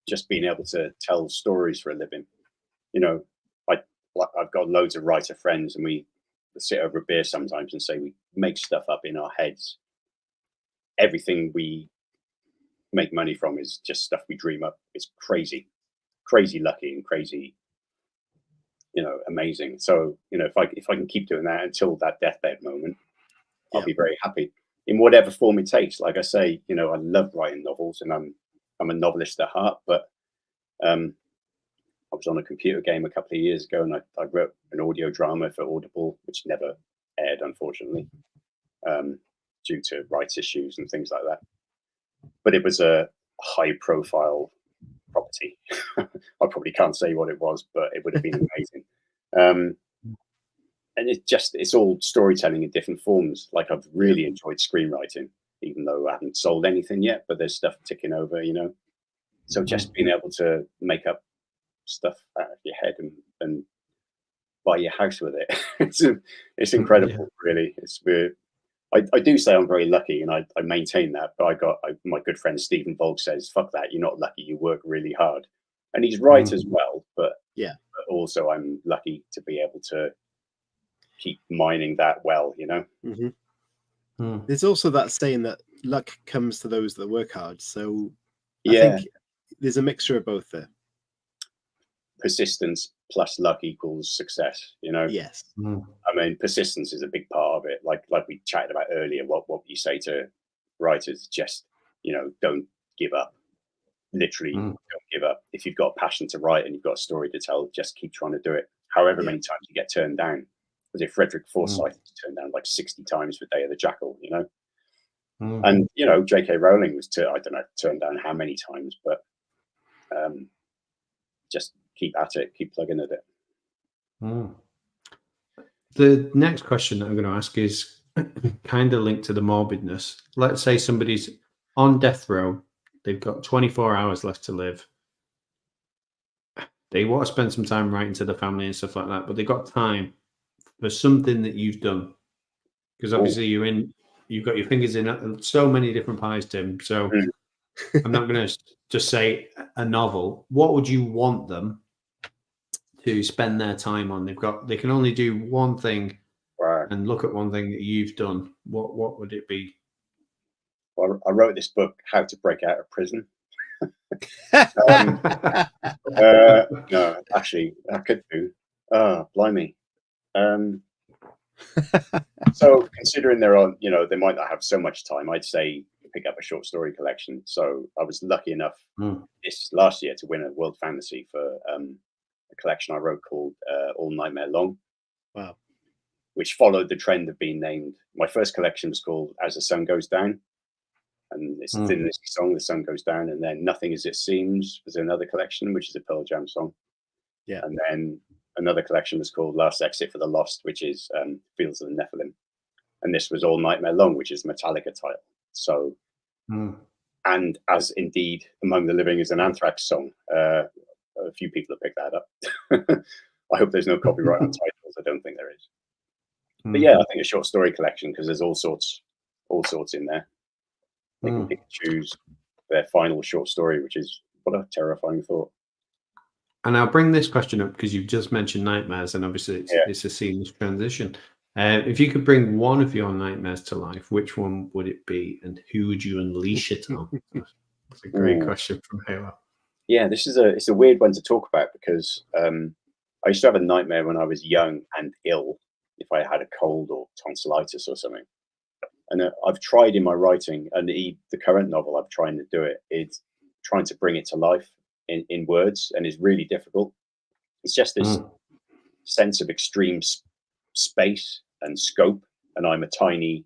just being able to tell stories for a living. I've got loads of writer friends, and we sit over a beer sometimes and say we make stuff up in our heads. Everything we make money from is just stuff we dream up. It's crazy lucky and crazy, amazing. So, if I can keep doing that until that deathbed moment, I'll be very happy in whatever form it takes. Like I say, I love writing novels, and I'm a novelist at heart, but I was on a computer game a couple of years ago, and I wrote an audio drama for Audible, which never aired, unfortunately, due to rights issues and things like that. But it was a high-profile property. I probably can't say what it was, but it would have been amazing. And it's all storytelling in different forms. Like, I've really enjoyed screenwriting, even though I haven't sold anything yet, but there's stuff ticking over, So just being able to make up stuff out of your head and buy your house with it. It's incredible, really. It's weird. I do say I'm very lucky, and I maintain that, but my good friend Stephen Volk says, fuck that, you're not lucky, you work really hard. And he's right as well, but also I'm lucky to be able to keep mining that well, There's also that saying that luck comes to those that work hard. So I think there's a mixture of both there. Persistence plus luck equals success, Yes. I mean, persistence is a big part of it. Like we chatted about earlier, what you say to writers, just don't give up. Literally, don't give up. If you've got a passion to write and you've got a story to tell, just keep trying to do it. However many times you get turned down. Was it Frederick Forsyth turned down like 60 times for Day of the Jackal, And J.K. Rowling was turned down how many times, but just keep at it, keep plugging at it. The next question that I'm going to ask is kind of linked to the morbidness. Let's say somebody's on death row, they've got 24 hours left to live. They want to spend some time writing to the family and stuff like that, but they've got time for something that you've done. Because obviously you've got your fingers in so many different pies, Tim. So I'm not going to just say a novel. What would you want them to spend their time on? They can only do one thing and look at one thing that you've done. What would it be? Well, I wrote this book, How to Break Out of Prison. No, actually, I could do. Blimey. So considering they're on, they might not have so much time, I'd say pick up a short story collection. So I was lucky enough this last year to win a World Fantasy for a collection I wrote called All Nightmare Long. Wow. which followed the trend of being named. My first collection was called As the Sun Goes Down, and it's a Thin Lizzy song, The Sun Goes Down, and then Nothing As It Seems was another collection, which is a Pearl Jam song. Yeah. And then another collection was called Last Exit for the Lost, which is Fields of the Nephilim. And this was All Nightmare Long, which is Metallica title. So, and as indeed Among the Living is an Anthrax song. A few people have picked that up. I hope there's no copyright on titles. I don't think there is. But yeah, I think a short story collection, because there's all sorts in there. They can pick and choose their final short story, which is what a terrifying thought. And I'll bring this question up because you've just mentioned nightmares, and obviously it's a seamless transition. If you could bring one of your nightmares to life, which one would it be, and who would you unleash it on? That's a great question from Halo. Yeah, it's a weird one to talk about, because I used to have a nightmare when I was young and ill, if I had a cold or tonsillitis or something. And I've tried in my writing, and the current novel I'm trying to do it, is trying to bring it to life in words, and it's really difficult. It's just this sense of extreme space and scope, and I'm a tiny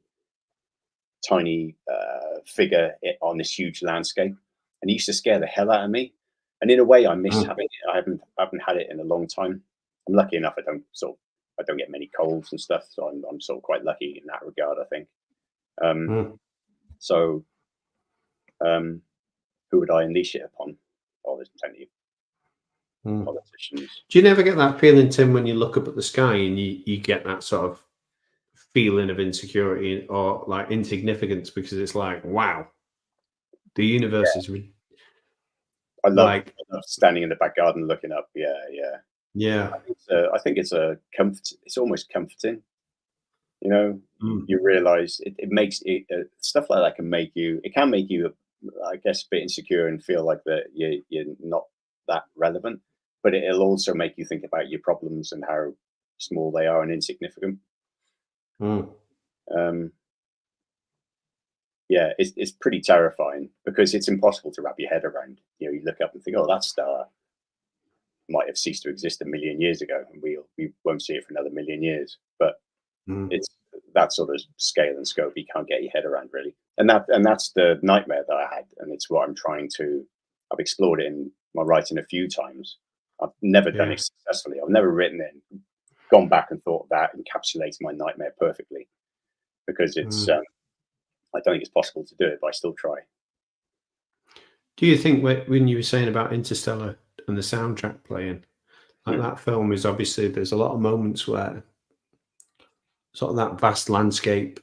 figure on this huge landscape, and it used to scare the hell out of me. And in a way, I miss having it. I haven't had it in a long time. I'm lucky enough I don't get many colds and stuff, so I'm sort of quite lucky in that regard, I think. So who would I unleash it upon? Oh, there's plenty of politicians. Do you never get that feeling, Tim, when you look up at the sky and you get that sort of feeling of insecurity or like insignificance, because it's like, wow, the universe is I love standing in the back garden looking up. Yeah. I think it's a comfort. It's almost comforting. You know, you realize it makes it stuff like that can make you. It can make you, I guess, a bit insecure and feel like that you're not that relevant. But it'll also make you think about your problems and how small they are and insignificant. Yeah, it's pretty terrifying, because it's impossible to wrap your head around. You know, you look up and think, oh, that star might have ceased to exist 1 million years ago, and we won't see it for another 1 million years. But it's that sort of scale and scope you can't get your head around, really. And that's the nightmare that I had, and it's what I'm trying to. I've explored it in my writing a few times. I've never done it successfully. I've never written it and gone back and thought that encapsulates my nightmare perfectly, because it's. I don't think it's possible to do it, but I still try. Do you think when you were saying about Interstellar and the soundtrack playing, like that film is obviously, there's a lot of moments where sort of that vast landscape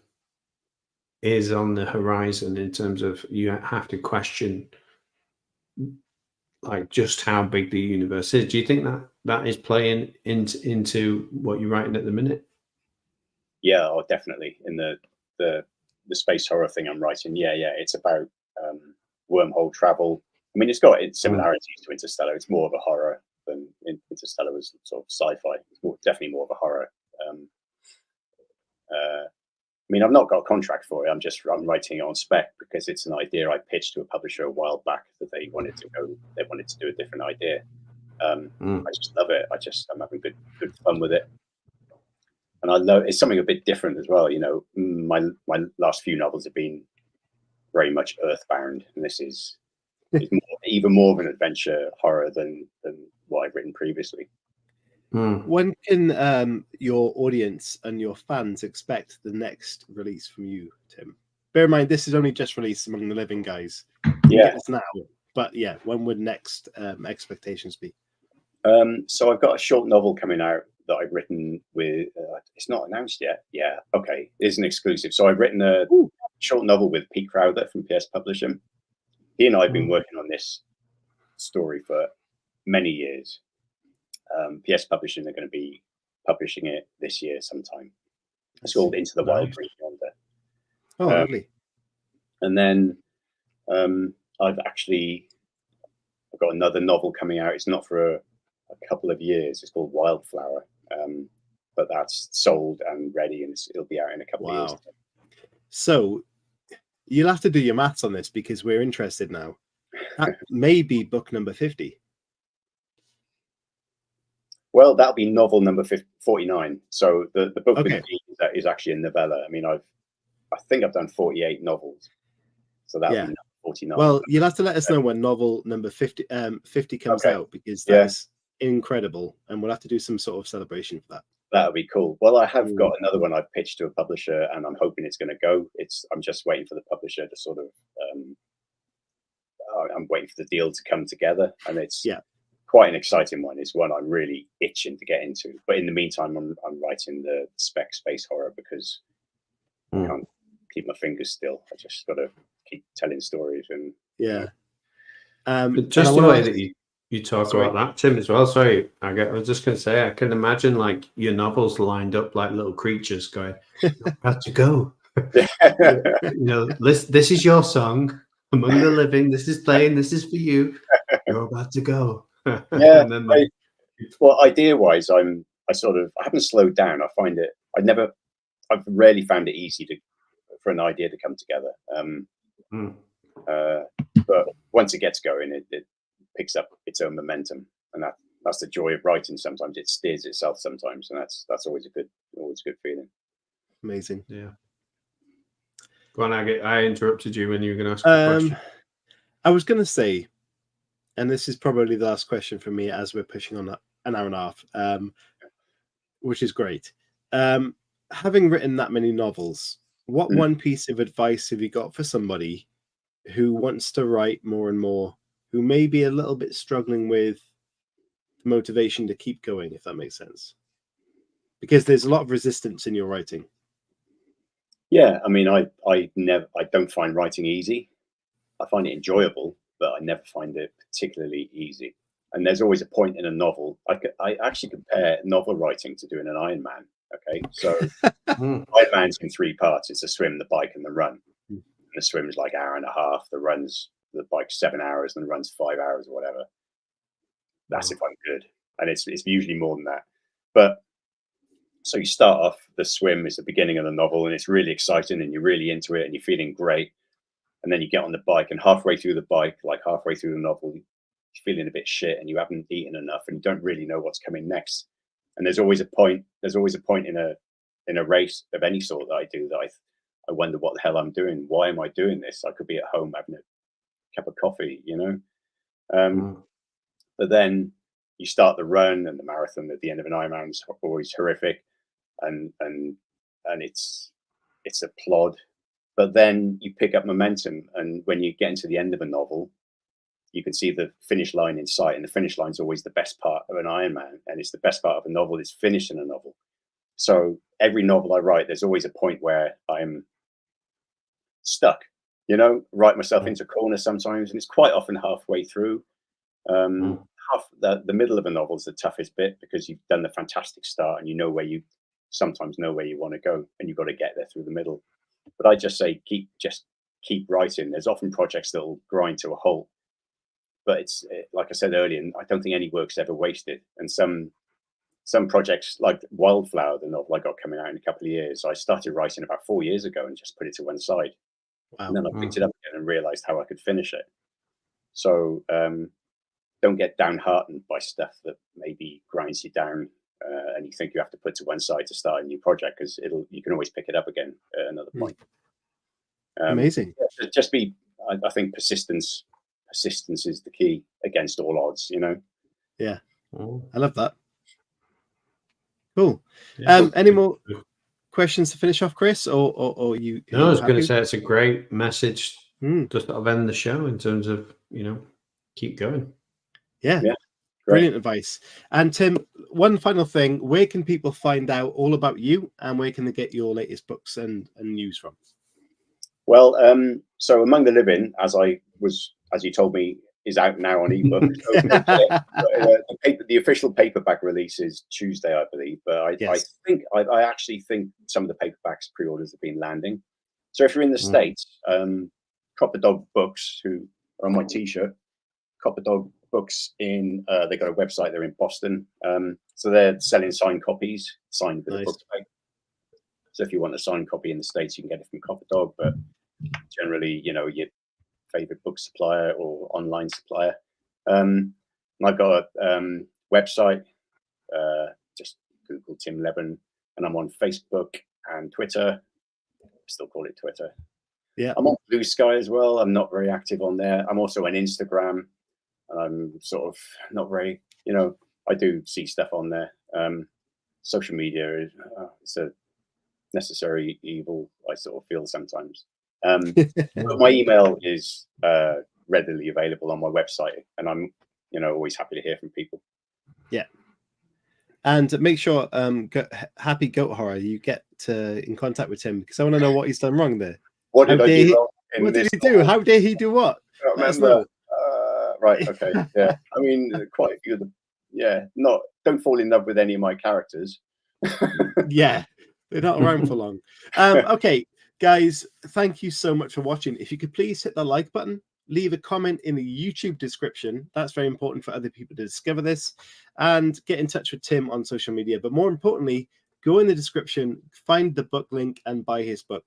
is on the horizon, in terms of you have to question like just how big the universe is. Do you think that is playing into what you're writing at the minute? Yeah, oh, definitely. In the space horror thing I'm writing, it's about wormhole travel. I mean, it's got its similarities to Interstellar. It's more of a horror than Interstellar was sort of sci-fi. It's definitely more of a horror. I mean, I've not got a contract for it. I'm writing it on spec, because it's an idea I pitched to a publisher a while back that they wanted to do a different idea. I just love it. I'm having good fun with it. And I love it's something a bit different as well. You know, my last few novels have been very much earthbound, and this is even more of an adventure horror than what I've written previously. When can your audience and your fans expect the next release from you, Tim? Bear in mind, this is only just released Among the Living, guys. It's now, but when would next expectations be? So I've got a short novel coming out that I've written with. It's not announced yet. Yeah, okay, it's an exclusive. So I've written a short novel with Pete Crowther from PS Publishing. He and I have been working on this story for many years. PS Publishing are going to be publishing it this year sometime. It's called Into the Wild Green Yonder. Oh, lovely. And then I've got another novel coming out. It's not for a couple of years. It's called Wildflower, but that's sold and ready, and it'll be out in a couple of years. So you'll have to do your maths on this, because we're interested now. That may be book number 50. Well, that'll be novel number 49. So the book Okay. is actually a novella. I mean, I think I've done 48 novels. So that'll be number 49. Well, you'll have to let us know when novel number 50 comes out, because that's incredible, and we'll have to do some sort of celebration for that. That'll be cool. Well, I have got another one I've pitched to a publisher, and I'm hoping it's going to go. I'm just waiting for the publisher to sort of. I'm waiting for the deal to come together, and it's quite an exciting one. It's one I'm really itching to get into. But in the meantime, I'm writing the spec space horror because I can't keep my fingers still. I just got to keep telling stories and just the way that you talk about that, Tim, as well. Sorry, I was just going to say, I can imagine like your novels lined up like little creatures going, "Got to go." This is your song. Among the living, this is playing. This is for you. You're about to go. Yeah. And then well, idea-wise, I haven't slowed down. I find it. I've rarely found it easy for an idea to come together. But once it gets going, it picks up its own momentum, and that's the joy of writing. Sometimes it steers itself. Sometimes, and that's always a good feeling. Amazing. Yeah. Go on, I interrupted you when you were going to ask a question. I was going to say, and this is probably the last question for me as we're pushing on an hour and a half, which is great. Having written that many novels, what one piece of advice have you got for somebody who wants to write more and more, who may be a little bit struggling with the motivation to keep going, if that makes sense? Because there's a lot of resistance in your writing. Yeah, I mean, I don't find writing easy. I find it enjoyable, but I never find it particularly easy. And there's always a point in a novel. I actually compare novel writing to doing an Ironman. Okay, so Ironman's in 3 parts. It's the swim, the bike, and the run. And the swim is like 1.5 hours. The bike's 7 hours, and the run's 5 hours or whatever. That's if I'm good, and it's usually more than that. But so you start off, the swim is the beginning of the novel, and it's really exciting, and you're really into it, and you're feeling great. And then you get on the bike, and halfway through the bike, like halfway through the novel, you're feeling a bit shit, and you haven't eaten enough, and you don't really know what's coming next. And there's always a point in a race of any sort that I do that I wonder what the hell I'm doing. Why am I doing this? I could be at home having a cup of coffee, But then you start the run, and the marathon at the end of an Ironman is always horrific, and it's a plod. But then you pick up momentum, and when you get into the end of a novel, you can see the finish line in sight, and the finish line is always the best part of an Ironman, and it's the best part of a novel is finishing a novel. So every novel I write, there's always a point where I'm stuck, write myself into a corner sometimes, and it's quite often halfway through. The middle of a novel is the toughest bit, because you've done the fantastic start, and you sometimes know where you want to go, and you've got to get there through the middle. But I just say keep writing. There's often projects that will grind to a halt, but it's like I said earlier, I don't think any work's ever wasted. And some projects, like Wildflower, the novel I got coming out in a couple of years, I started writing about 4 years ago and just put it to one side. Wow. And then I picked it up again and realized how I could finish it. So don't get downhearted by stuff that maybe grinds you down, and you think you have to put to one side to start a new project, because you can always pick it up again at another point. Amazing. Just be, I think persistence is the key against all odds, Yeah. I love that. Cool. Any more questions to finish off, Chris, or you? No, I was going to say it's a great message to sort of end the show in terms of, keep going. Yeah. Brilliant advice. And Tim, one final thing, where can people find out all about you, and where can they get your latest books and news from? Well, so Among the Living, as you told me, is out now on ebook. So, the official paperback release is Tuesday, I believe. But I actually think some of the paperbacks pre-orders have been landing. So if you're in the States, Copper Dog Books, who are on my T-shirt, Copper Dog Books they got a website. They're in Boston, so they're selling signed copies, signed with a book bag. So if you want a signed copy in the States, you can get it from Copper Dog. But generally, your favorite book supplier or online supplier. And I've got a website, Just Google Tim Lebbon, and I'm on Facebook and Twitter. Still call it Twitter. Yeah. I'm on Blue Sky as well. I'm not very active on there. I'm also on Instagram. I'm sort of not very, I do see stuff on there. Social media is it's a necessary evil, I sort of feel sometimes. But my email is readily available on my website, and I'm always happy to hear from people. Yeah. And make sure, Happy Goat Horror, you get in contact with Tim, because I want to know what he's done wrong there. What did I do wrong? What did he do? How dare he do what? I don't remember. Right. Okay. Yeah. I mean, quite a few of them. Yeah. Don't fall in love with any of my characters. Yeah. They're not around for long. Okay, guys, thank you so much for watching. If you could please hit the like button, leave a comment in the YouTube description. That's very important for other people to discover this, and get in touch with Tim on social media. But more importantly, go in the description, find the book link, and buy his book,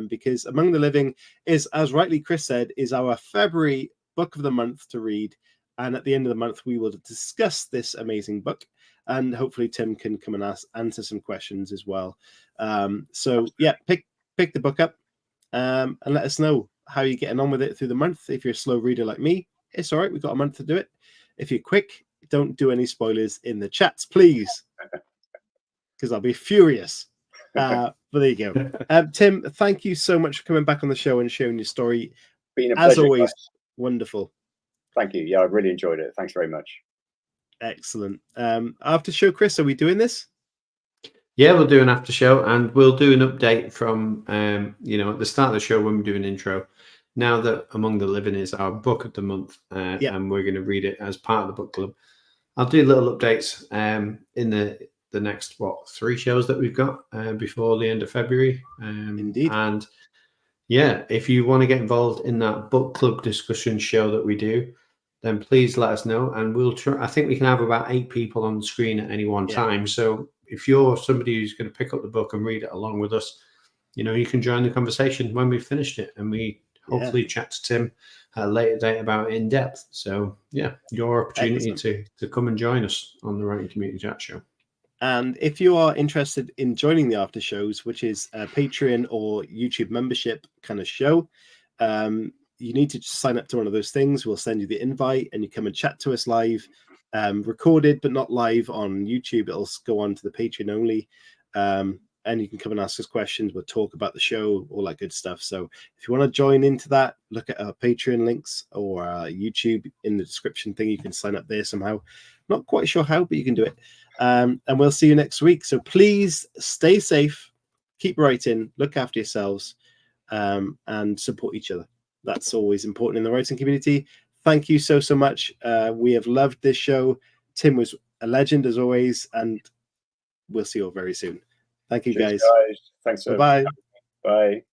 because Among the Living is, as rightly Chris said, is our February book of the month to read. And at the end of the month, we will discuss this amazing book, and hopefully Tim can come and answer some questions as well. So yeah, pick the book up, and let us know how you're getting on with it through the month. If you're a slow reader like me, it's all right. We've got a month to do it. If you're quick, don't do any spoilers in the chats, please, because I'll be furious. But there you go. Tim, thank you so much for coming back on the show and sharing your story. Been a as pleasure, always, guys. Wonderful. Thank you. Yeah, I really enjoyed it. Thanks very much. Excellent. After show, Chris, are we doing this? Yeah, we'll do an after show, and we'll do an update from at the start of the show when we do an intro. Now that Among the Living is our book of the month, and we're going to read it as part of the book club, I'll do little updates in the next 3 shows that we've got before the end of February. Indeed. And yeah, if you want to get involved in that book club discussion show that we do, then please let us know, and we'll try. I think we can have about 8 people on the screen at any one time. So if you're somebody who's going to pick up the book and read it along with us, you can join the conversation when we've finished it, and we hopefully chat to Tim at a later date about it in depth. So yeah, your opportunity to come and join us on the Writing Community Chat Show. And if you are interested in joining the after shows, which is a Patreon or YouTube membership kind of show, you need to just sign up to one of those things. We'll send you the invite, and you come and chat to us live, recorded but not live on YouTube. It'll go on to the Patreon only, and you can come and ask us questions. We'll talk about the show, all that good stuff. So if you want to join into that, look at our Patreon links or YouTube in the description thing. You can sign up there somehow. Not quite sure how, but you can do it. And we'll see you next week. So please stay safe, keep writing, look after yourselves, and support each other. That's always important in the writing community. Thank you so much. We have loved this show. Tim was a legend as always, and we'll see you all very soon. Thank you, guys. Thanks. Bye. Bye.